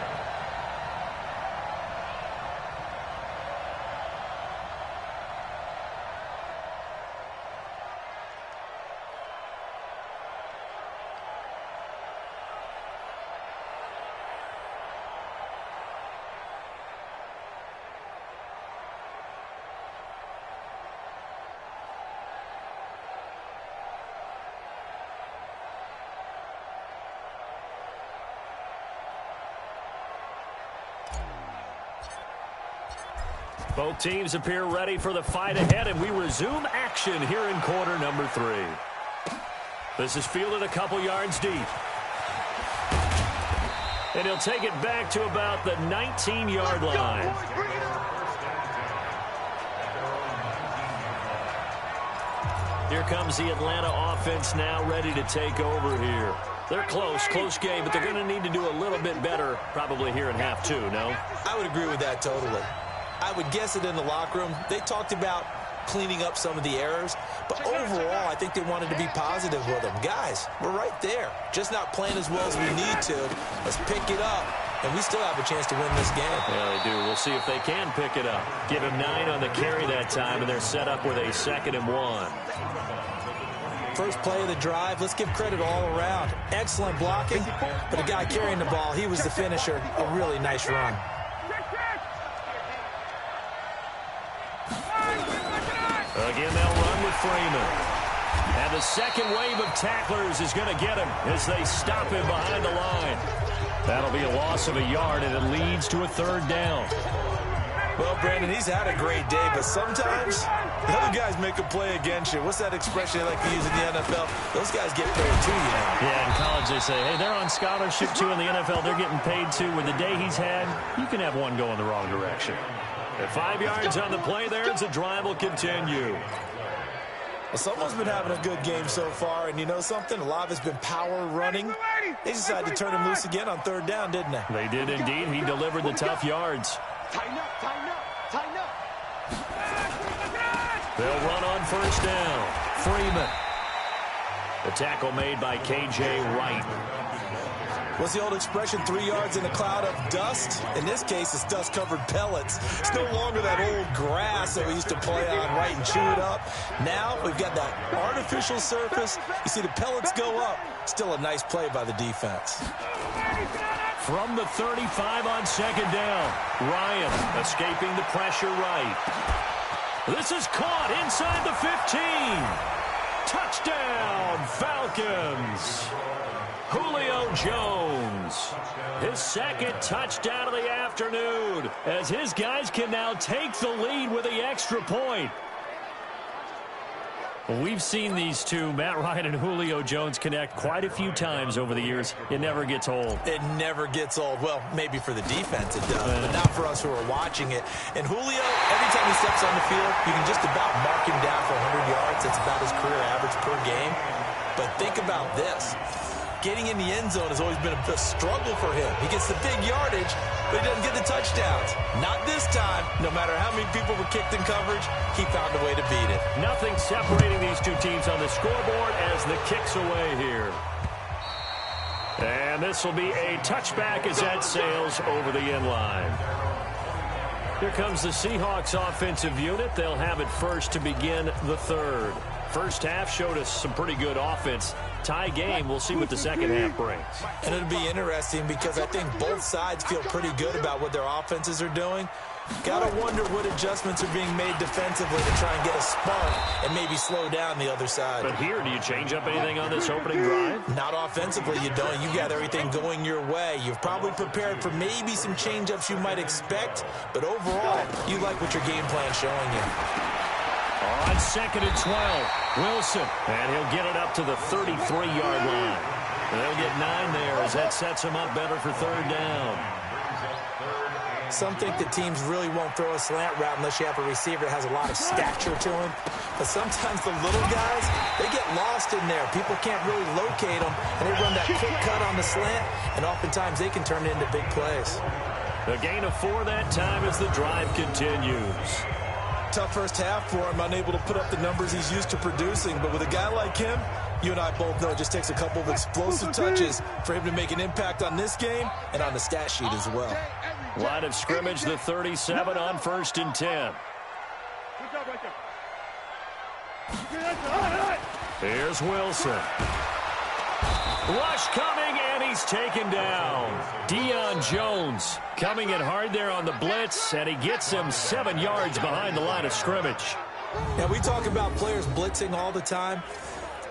Both teams appear ready for the fight ahead, and we resume action here in quarter number 3. This is fielded a couple yards deep. And he'll take it back to about the 19-yard line. Here comes the Atlanta offense now ready to take over here. They're close game, but they're going to need to do a little bit better probably here in half 2, no? I would agree with that totally. I would guess it in the locker room. They talked about cleaning up some of the errors, but overall, I think they wanted to be positive with them. Guys, we're right there. Just not playing as well as we need to. Let's pick it up, and we still have a chance to win this game. Yeah, they do. We'll see if they can pick it up. Give him 9 on the carry that time, and they're set up with a 2nd and 1. First play of the drive, let's give credit all around. Excellent blocking, but the guy carrying the ball, he was the finisher. A really nice run. Again, they'll run with Freeman. And the second wave of tacklers is going to get him as they stop him behind the line. That'll be a loss of a yard, and it leads to a 3rd down. Well, Brandon, he's had a great day, but sometimes the other guys make a play against you. What's that expression they like to use in the NFL? Those guys get paid too, you know. Yeah, in college they say, hey, they're on scholarship too. In the NFL, they're getting paid too. With the day he's had, you can have one go in the wrong direction. At 5 yards on the play there, and the drive will continue. Well, someone's been having a good game so far, and you know something? A lot of it's been power running. They decided to turn him loose again on 3rd down, didn't they? They did indeed. He delivered the tough yards. Tighten up, tighten up, tighten up. They'll run on 1st down. Freeman. The tackle made by K.J. Wright. What's the old expression, 3 yards in a cloud of dust? In this case, it's dust-covered pellets. It's no longer that old grass that we used to play on, right, and chew it up. Now we've got that artificial surface. You see the pellets go up. Still a nice play by the defense. From the 35 on 2nd down. Ryan escaping the pressure right. This is caught inside the 15. Touchdown, Falcons. Julio Jones, his 2nd touchdown of the afternoon, as his guys can now take the lead with the extra point. We've seen these two, Matt Ryan and Julio Jones, connect quite a few times over the years. It never gets old. It never gets old. Well, maybe for the defense it does, but not for us who are watching it. And Julio, every time he steps on the field, you can just about mark him down for 100 yards. That's about his career average per game. But think about this. Getting in the end zone has always been a struggle for him. He gets the big yardage, but he doesn't get the touchdowns. Not this time. No matter how many people were kicked in coverage, he found a way to beat it. Nothing separating these two teams on the scoreboard as the kick's away here. And this will be a touchback as that sails over the end line. Here comes the Seahawks offensive unit. They'll have it first to begin the 3rd. First half showed us some pretty good offense. Tie game. We'll see what the second half brings. And it'll be interesting because I think both sides feel pretty good about what their offenses are doing. Got to wonder what adjustments are being made defensively to try and get a spark and maybe slow down the other side. But here, do you change up anything on this opening drive? Not offensively, you don't. You got everything going your way. You've probably prepared for maybe some change-ups you might expect, but overall, you like what your game plan's showing you. On 2nd and 12, Wilson, and he'll get it up to the 33-yard line. They'll get 9 there as that sets him up better for 3rd down. Some think that teams really won't throw a slant route unless you have a receiver that has a lot of stature to him. But sometimes the little guys, they get lost in there. People can't really locate them, and they run that quick cut on the slant, and oftentimes they can turn it into big plays. The gain of 4 that time as the drive continues. Tough first half for him, unable to put up the numbers he's used to producing. But with a guy like him, You and I both know it just takes a couple of explosive touches for him to make an impact on this game and on the stat sheet as well. Line of scrimmage, the 37 on 1st and 10. Here's Wilson. Rush coming, and he's taken down. Deion Jones coming in hard there on the blitz, and he gets him 7 yards behind the line of scrimmage. Now, we talk about players blitzing all the time.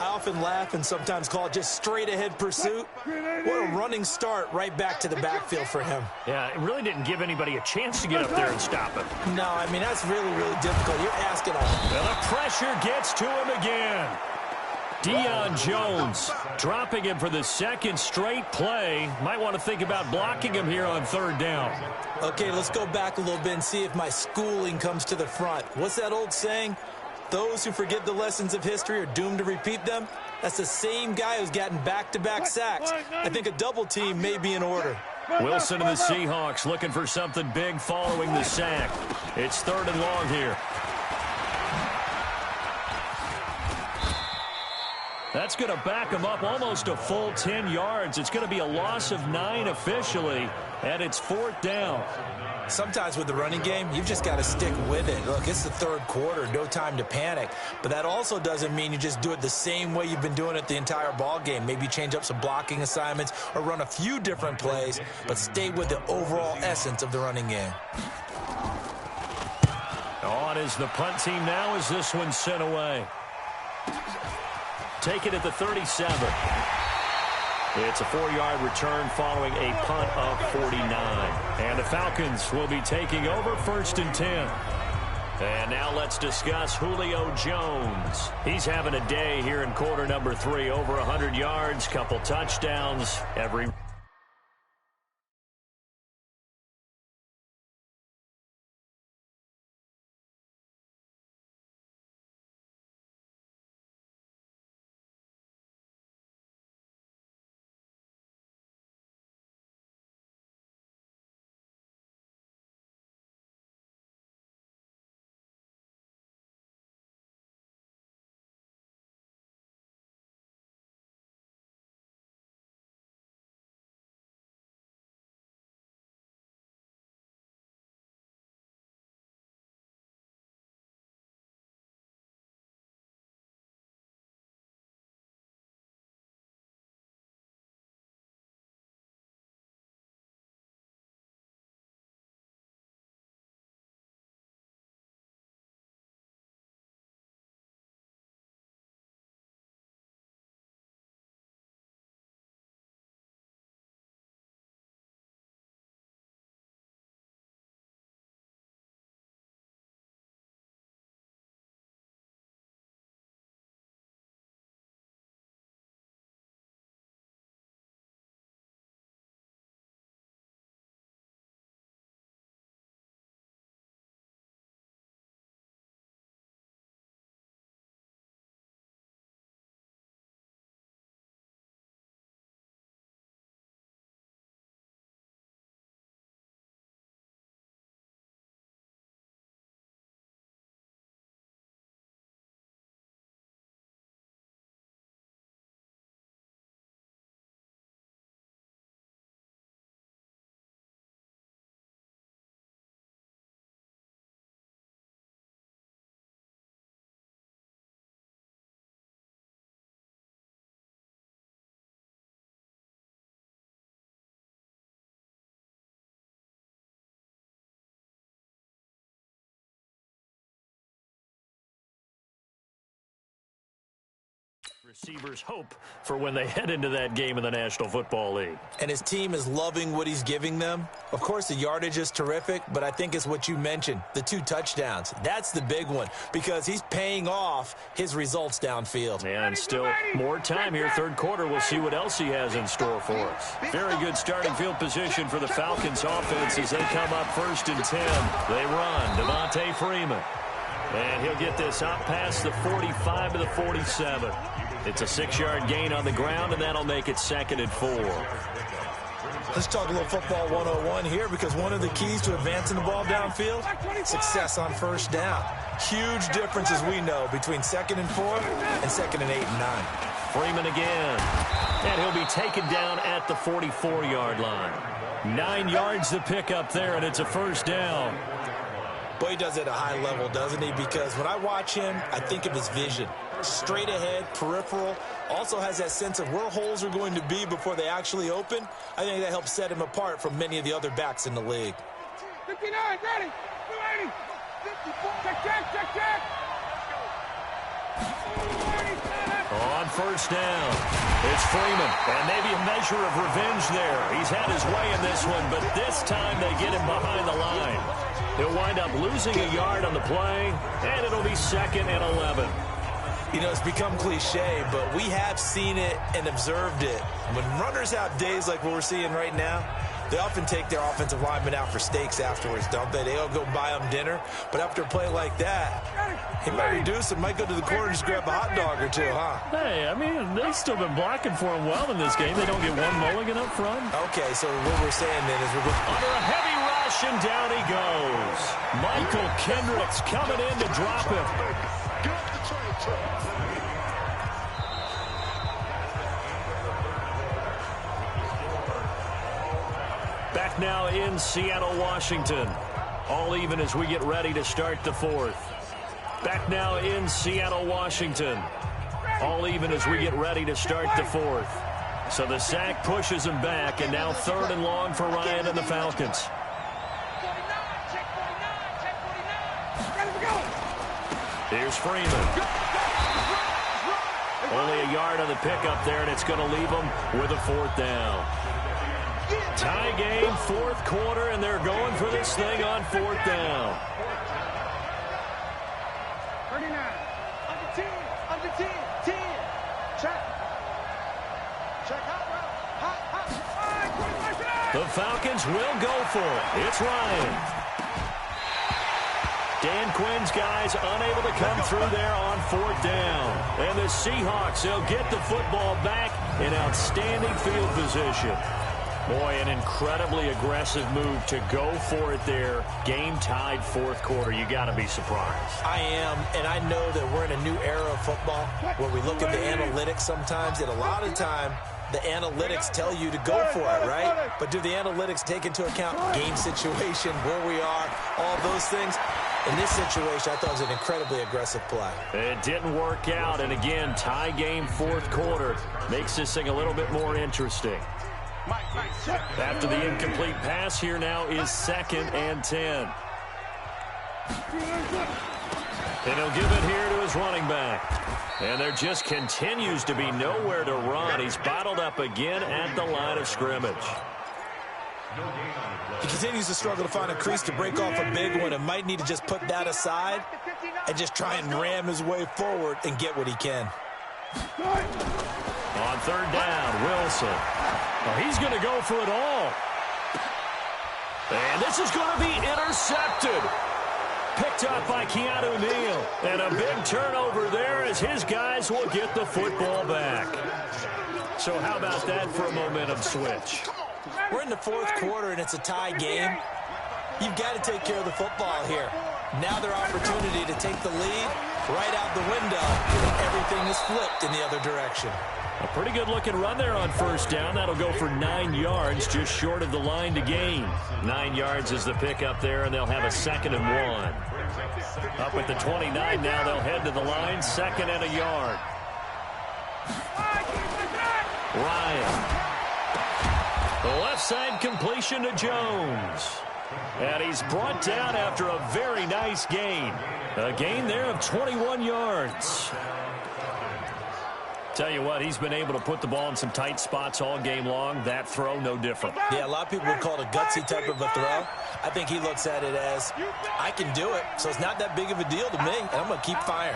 I often laugh and sometimes call it just straight-ahead pursuit. What a running start right back to the backfield for him. Yeah, it really didn't give anybody a chance to get up there and stop him. No, I mean, that's really, really difficult. You're asking a lot. Well, the pressure gets to him again. Deion Jones dropping him for the 2nd straight play. Might want to think about blocking him here on 3rd down. Okay, let's go back a little bit and see if my schooling comes to the front. What's that old saying? Those who forget the lessons of history are doomed to repeat them. That's the same guy who's gotten back-to-back sacks. I think a double team may be in order. Wilson and the Seahawks looking for something big following the sack. It's 3rd and long here. That's going to back him up almost a full 10 yards. It's going to be a loss of 9 officially, and it's 4th down. Sometimes with the running game, you've just got to stick with it. Look, it's the 3rd quarter, no time to panic. But that also doesn't mean you just do it the same way you've been doing it the entire ball game. Maybe change up some blocking assignments or run a few different plays, but stay with the overall essence of the running game. On is the punt team now as this one's sent away. Take it at the 37. It's a 4-yard return following a punt of 49. And the Falcons will be taking over 1st and 10. And now let's discuss Julio Jones. He's having a day here in quarter number 3. Over 100 yards, couple touchdowns, every... Receivers hope for when they head into that game in the National Football League. And his team is loving what he's giving them. Of course, the yardage is terrific, but I think it's what you mentioned, the 2 touchdowns. That's the big one because he's paying off his results downfield. And still more time here, 3rd quarter. We'll see what else he has in store for us. Very good starting field position for the Falcons offense as they come up 1st and 10. They run. Devontae Freeman. And he'll get this up past the 45 to the 47. It's a 6-yard gain on the ground, and that'll make it 2nd and 4. Let's talk a little football 101 here because one of the keys to advancing the ball downfield, success on 1st down. Huge difference, as we know, between 2nd and 4 and 2nd and 8 and 9. Freeman again. And he'll be taken down at the 44-yard line. 9 yards to pick up there, and it's a first down. Boy, he does it at a high level, doesn't he? Because when I watch him, I think of his vision. Straight ahead, peripheral. Also has that sense of where holes are going to be before they actually open. I think that helps set him apart from many of the other backs in the league. 59, ready. 280. 54. Check. On first down, it's Freeman, and maybe a measure of revenge there. He's had his way in this one, but this time they get him behind the line. He'll wind up losing a yard on the play, and it'll be 2nd and 11. You know, it's become cliche, but we have seen it and observed it. When runners have days like what we're seeing right now, they often take their offensive linemen out for steaks afterwards, don't they? They'll go buy them dinner. But after a play like that, he might reduce and might go to the corner and just grab a hot dog or two, huh? Hey, I mean, they've still been blocking for him well in this game. They don't get one mulligan up front. Okay, so what we're saying then is we're going under a heavy rush, and down he goes. Michael Kendricks coming in to drop him. Back now in Seattle, Washington. All even as we get ready to start the 4th. Back now in Seattle, Washington. All even as we get ready to start the 4th. So the sack pushes him back, and now 3rd and long for Ryan and the Falcons. Here's Freeman. Only a yard on the pickup there, and it's going to leave him with a 4th down. Tie game, 4th quarter, and they're going for this thing on 4th down. 39, under 10, 10. Check, hot. The Falcons will go for it. It's Ryan. Dan Quinn's guys unable to come through there on 4th down. And the Seahawks, they'll get the football back in outstanding field position. Boy, an incredibly aggressive move to go for it there. Game tied 4th quarter. You got to be surprised. I am, and I know that we're in a new era of football where we look at the analytics sometimes, and a lot of time the analytics tell you to go for it, right? But do the analytics take into account game situation, where we are, all those things? In this situation, I thought it was an incredibly aggressive play. It didn't work out, and again, tie game 4th quarter makes this thing a little bit more interesting. After the incomplete pass, here now is 2nd and 10. And he'll give it here to his running back. And there just continues to be nowhere to run. He's bottled up again at the line of scrimmage. He continues to struggle to find a crease to break off a big one and might need to just put that aside and just try and ram his way forward and get what he can. On 3rd down, Wilson. Well, he's going to go for it all. And this is going to be intercepted. Picked up by Keanu Neal. And a big turnover there as his guys will get the football back. So how about that for a momentum switch? We're in the 4th quarter, and it's a tie game. You've got to take care of the football here. Now their opportunity to take the lead right out the window. Everything is flipped in the other direction. A pretty good-looking run there on 1st down. That'll go for 9 yards, just short of the line to gain. 9 yards is the pickup there, and they'll have a 2nd and 1. Up at the 29 now, they'll head to the line, 2nd and a yard. Ryan. The left side completion to Jones. And he's brought down after a very nice gain. A gain there of 21 yards. Tell you what, he's been able to put the ball in some tight spots all game long. That throw, no different. Yeah, a lot of people would call it a gutsy type of a throw. I think he looks at it as, I can do it, so it's not that big of a deal to me, and I'm going to keep firing.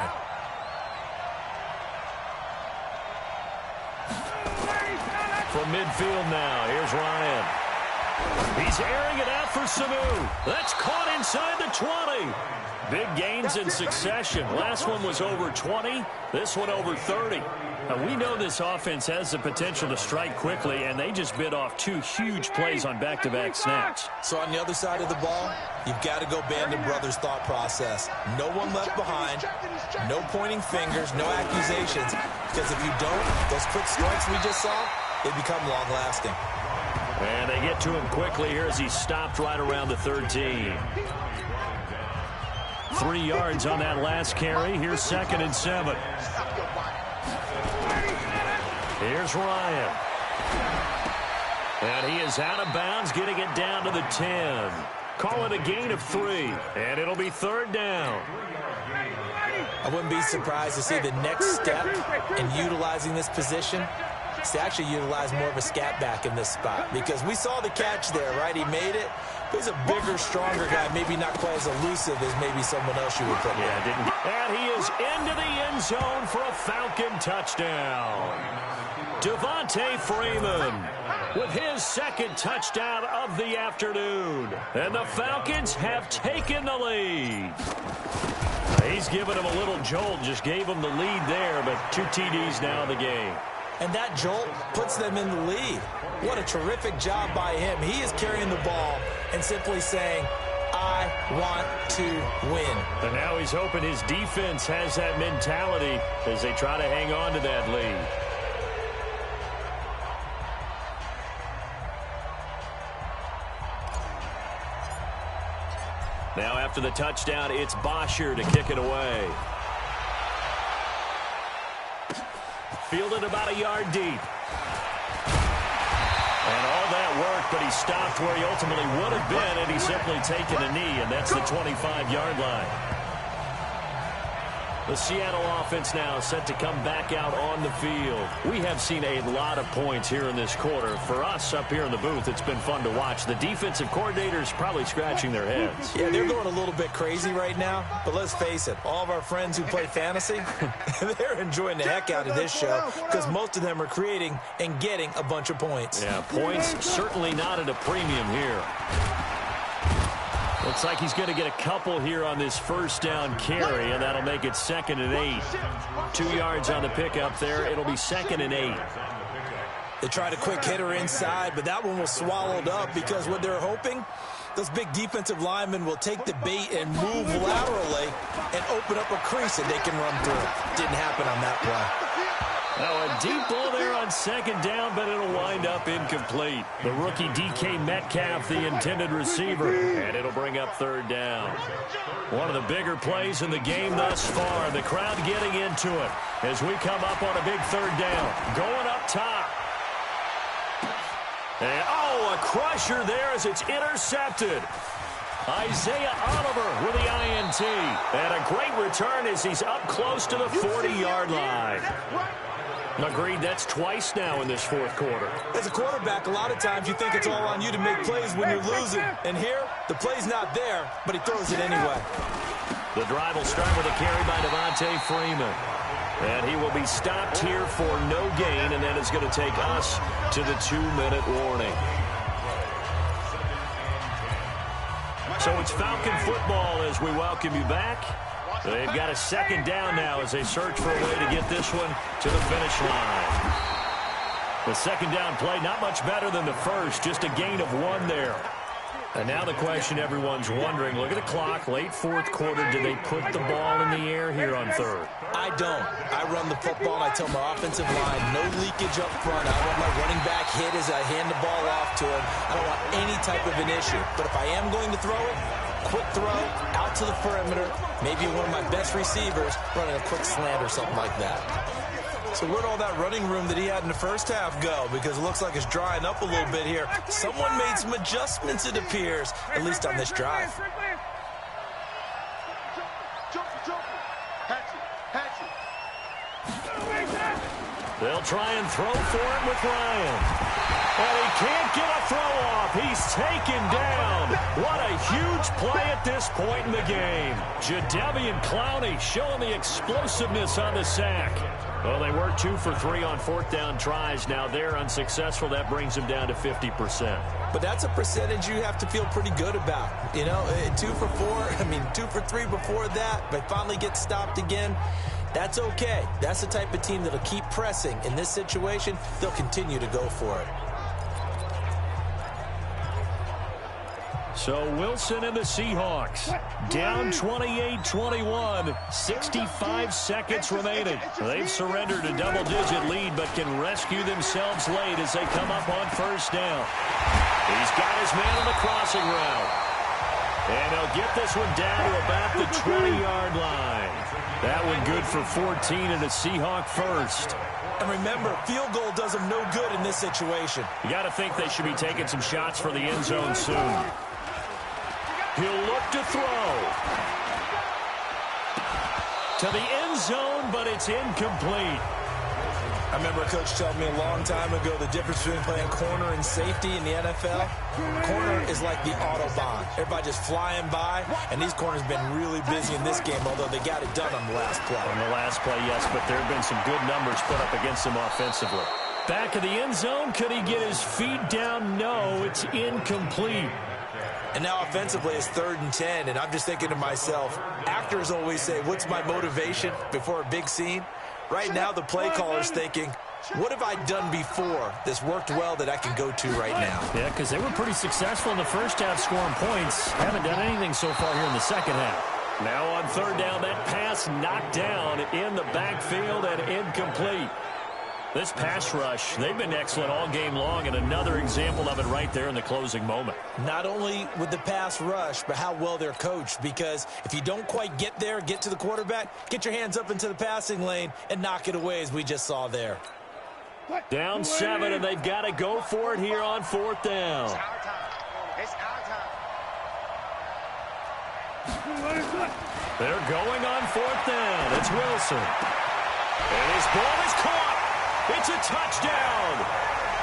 From midfield now, here's Ryan. He's airing it out for Sanu. That's caught inside the 20. Big gains in succession. Last one was over 20. This one over 30. Now, we know this offense has the potential to strike quickly, and they just bit off 2 huge plays on back-to-back snaps. So on the other side of the ball, you've got to go Bandon Brothers' thought process. No one left behind, no pointing fingers, no accusations. Because if you don't, those quick strikes we just saw, they become long-lasting. And they get to him quickly here as he stopped right around the 13. 3 yards on that last carry. Here's 2nd and 7. Here's Ryan. And he is out of bounds, getting it down to the 10. Call it a gain of 3, and it'll be 3rd down. I wouldn't be surprised to see the next step in utilizing this position is to actually utilize more of a scat back in this spot, because we saw the catch there, right? He made it. He's a bigger, stronger guy, maybe not quite as elusive as maybe someone else you would put there. And he is into the end zone for a Falcon touchdown. Devontae Freeman with his 2nd touchdown of the afternoon. And the Falcons have taken the lead. He's given him a little jolt, just gave him the lead there, but 2 TDs now in the game. And that jolt puts them in the lead. What a terrific job by him. He is carrying the ball and simply saying, I want to win. And now he's hoping his defense has that mentality as they try to hang on to that lead. Now after the touchdown, it's Bosher to kick it away. Fielded about a yard deep. And all that work, but he stopped where he ultimately would have been, and he's simply taken a knee, and that's the 25-yard line. The Seattle offense now set to come back out on the field. We have seen a lot of points here in this quarter. For us up here in the booth, it's been fun to watch. The defensive coordinators probably scratching their heads. Yeah, they're going a little bit crazy right now. But let's face it, all of our friends who play fantasy, they're enjoying the heck out of this show because most of them are creating and getting a bunch of points. Yeah, points certainly not at a premium here. Looks like he's going to get a couple here on this 1st down carry, and that'll make it 2nd and 8. 2 yards on the pickup there. It'll be 2nd and 8. They tried a quick hitter inside, but that one was swallowed up because what they're hoping, those big defensive linemen will take the bait and move laterally and open up a crease that they can run through. Didn't happen on that play. Now a deep ball there on 2nd down, but it'll wind up incomplete. The rookie DK Metcalf, the intended receiver, and it'll bring up 3rd down. One of the bigger plays in the game thus far. The crowd getting into it as we come up on a big 3rd down. Going up top. And, a crusher there as it's intercepted. Isaiah Oliver with the INT. And a great return as he's up close to the 40-yard line. Agreed, that's twice now in this 4th quarter. As a quarterback, a lot of times you think it's all on you to make plays when you're losing. And here, the play's not there, but he throws it anyway. The drive will start with a carry by Devontae Freeman. And he will be stopped here for no gain, and then it's going to take us to the 2-minute warning. So it's Falcon football as we welcome you back. They've got a 2nd down now as they search for a way to get this one to the finish line. The 2nd down play, not much better than the first, just a gain of 1 there. And now the question everyone's wondering, look at the clock, late 4th quarter, do they put the ball in the air here on 3rd? I don't. I run the football, and I tell my offensive line, no leakage up front. I don't want my running back hit as I hand the ball off to him. I don't want any type of an issue. But if I am going to throw it, quick throw, out to the perimeter, maybe one of my best receivers running a quick slant or something like that. So where'd all that running room that he had in the first half go? Because it looks like it's drying up a little bit here. Someone made some adjustments, it appears, at least on this drive. They'll try and throw for it with Ryan. And he can't get a throw off. He's taken down. What a huge play at this point in the game. Jadeveon Clowney showing the explosiveness on the sack. Well, they were 2 for 3 on 4th down tries. Now they're unsuccessful. That brings them down to 50%. But that's a percentage you have to feel pretty good about. You know, 2 for 2 for 3 before that, but finally get stopped again. That's okay. That's the type of team that'll keep pressing. In this situation, they'll continue to go for it. So Wilson and the Seahawks down 28-21, 65 seconds remaining. They've surrendered a double-digit lead but can rescue themselves late as they come up on first down. He's got his man on the crossing route. And he'll get this one down to about the 20-yard line. That one good for 14 and a Seahawk first. And remember, field goal does them no good in this situation. You got to think they should be taking some shots for the end zone soon. He'll look to throw. To the end zone, but it's incomplete. I remember a coach telling me a long time ago the difference between playing corner and safety in the NFL. Corner is like the Autobahn. Everybody just flying by, and these corners have been really busy in this game, although they got it done on the last play. On the last play, yes, but there have been some good numbers put up against him offensively. Back of the end zone, could he get his feet down? No, it's incomplete. And now offensively it's 3rd and 10, and I'm just thinking to myself, actors always say, what's my motivation before a big scene? Right now the play caller's thinking, what have I done before that's worked well that I can go to right now? Yeah, because they were pretty successful in the first half scoring points. Haven't done anything so far here in the second half. Now on 3rd down, that pass knocked down in the backfield and incomplete. This pass rush, they've been excellent all game long, and another example of it right there in the closing moment. Not only with the pass rush, but how well they're coached, because if you don't quite get there, get to the quarterback, get your hands up into the passing lane and knock it away as we just saw there. Down 7, and they've got to go for it here on 4th down. It's our time. It's our time. They're going on 4th down. It's Wilson. And his ball is caught. It's a touchdown.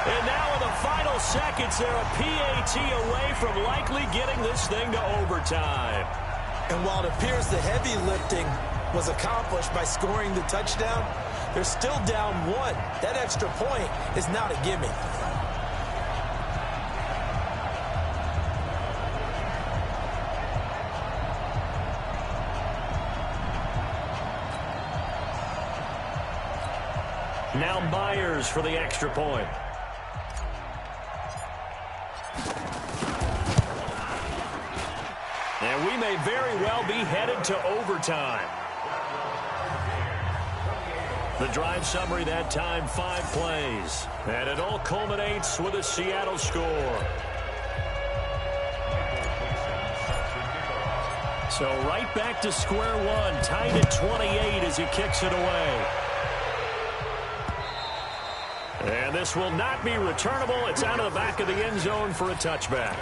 And now in the final seconds, they're a PAT away from likely getting this thing to overtime. And while it appears the heavy lifting was accomplished by scoring the touchdown, they're still down 1. That extra point is not a gimme. Now Myers for the extra point. And we may very well be headed to overtime. The drive summary that time, 5 plays. And it all culminates with a Seattle score. So right back to square one, tied at 28 as he kicks it away. And this will not be returnable. It's out of the back of the end zone for a touchback.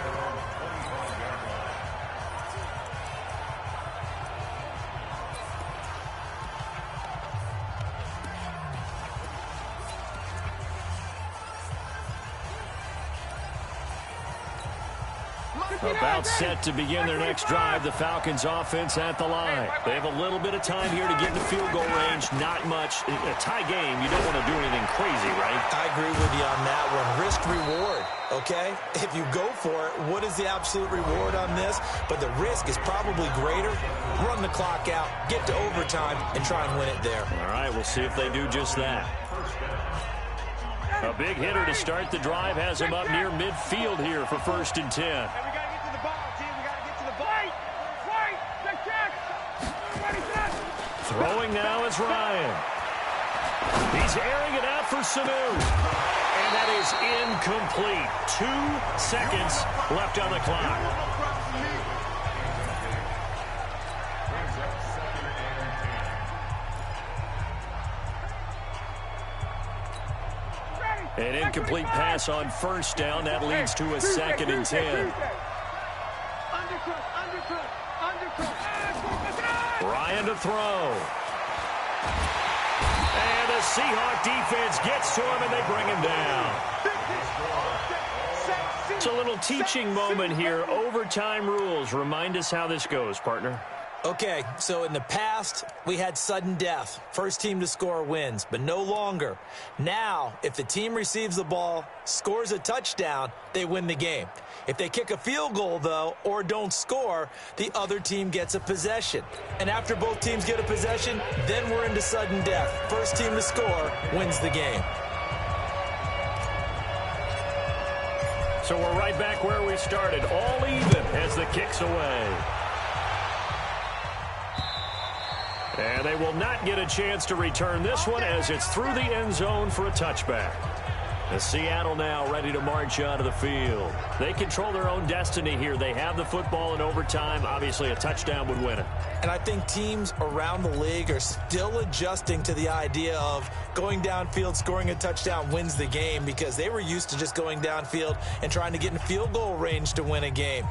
About set to begin their next drive. The Falcons offense at the line. They have a little bit of time here to get in the field goal range. Not much. In a tie game, you don't want to do anything crazy, right? I agree with you on that one. Risk reward, okay? If you go for it, what is the absolute reward on this? But the risk is probably greater. Run the clock out, get to overtime, and try and win it there. All right, we'll see if they do just that. A big hitter to start the drive has him up near midfield here for 1st and 10. Throwing now is Ryan. He's airing it out for Sanu. And that is incomplete. 2 seconds left on the clock. An incomplete pass on 1st down. That leads to a 2nd and 10. Ryan to throw. And the Seahawk defense gets to him, and they bring him down. It's a little teaching moment here. Overtime rules. Remind us how this goes, partner. Okay, so in the past, we had sudden death. First team to score wins, but no longer. Now, if the team receives the ball, scores a touchdown, they win the game. If they kick a field goal, though, or don't score, the other team gets a possession. And after both teams get a possession, then we're into sudden death. First team to score wins the game. So we're right back where we started, all even as as the kick's away. And they will not get a chance to return this one as it's through the end zone for a touchback. As Seattle now ready to march onto the field. They control their own destiny here. They have the football in overtime. Obviously, a touchdown would win it. And I think teams around the league are still adjusting to the idea of going downfield, scoring a touchdown wins the game, because they were used to just going downfield and trying to get in field goal range to win a game.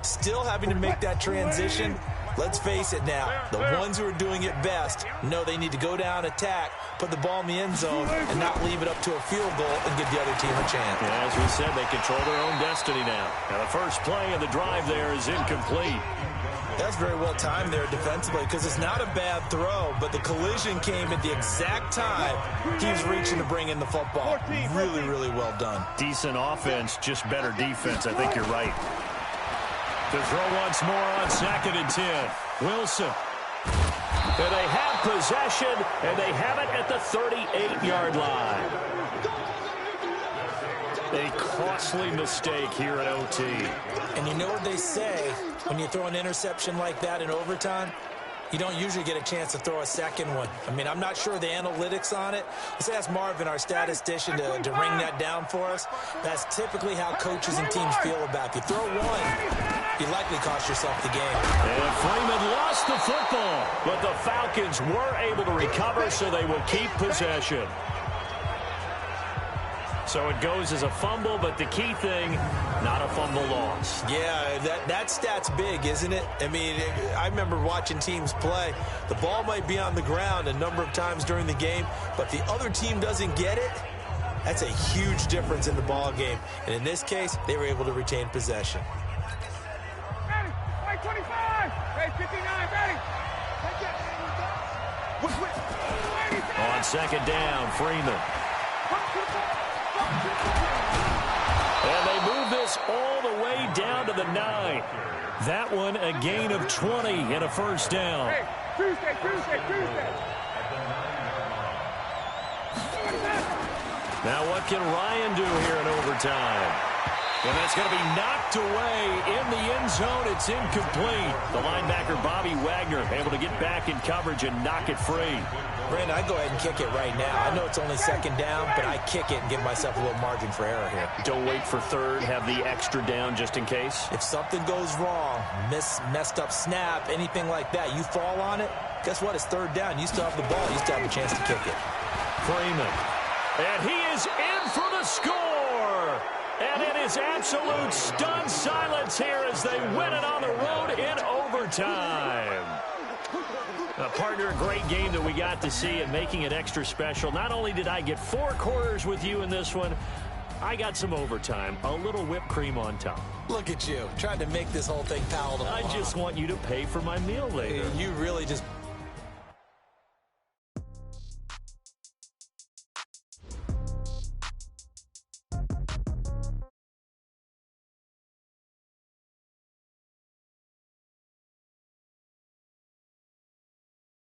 Still having to make that transition. Let's face it now, the ones who are doing it best know they need to go down, attack, put the ball in the end zone, and not leave it up to a field goal and give the other team a chance. Yeah, as we said, they control their own destiny now. Now the first play of the drive there is incomplete. That's very well timed there defensively, because it's not a bad throw, but the collision came at the exact time he was reaching to bring in the football. Really, really well done. Decent offense, just better defense. I think you're right. To throw once more on 2nd and 10. Wilson. And they have possession, and they have it at the 38-yard line. A costly mistake here at OT. And you know what they say, when you throw an interception like that in overtime, you don't usually get a chance to throw a second one. I mean, I'm not sure the analytics on it. Let's ask Marvin, our statistician, to ring that down for us. That's typically how coaches and teams feel about it. You throw one, you likely cost yourself the game. And Freeman lost the football, but the Falcons were able to recover, so they will keep possession. So it goes as a fumble, but the key thing, not a fumble loss. Yeah, that stat's big, isn't it? I mean, I remember watching teams play. The ball might be on the ground a number of times during the game, but the other team doesn't get it. That's a huge difference in the ball game. And in this case, they were able to retain possession. Ready, 25, ready, 59, ready. On 2nd down, Freeman. And they move this all the way down to the 9. That one a gain of 20 and a first down. Hey, Tuesday. Now what can Ryan do here in overtime? And that's going to be knocked away in the end zone. It's incomplete. The linebacker, Bobby Wagner, able to get back in coverage and knock it free. Brandon, I'd go ahead and kick it right now. I know it's only 2nd down, but I kick it and give myself a little margin for error here. Don't wait for 3rd. Have the extra down just in case. If something goes wrong, messed up snap, anything like that, you fall on it, guess what? It's 3rd down. You still have the ball. You still have a chance to kick it. Freeman. And he is in for the score. And it is absolute stunned silence here as they win it on the road in overtime. Partner, a great game that we got to see and making it extra special. Not only did I get 4 quarters with you in this one, I got some overtime, a little whipped cream on top. Look at you, trying to make this whole thing palatable. I just want you to pay for my meal later. You really just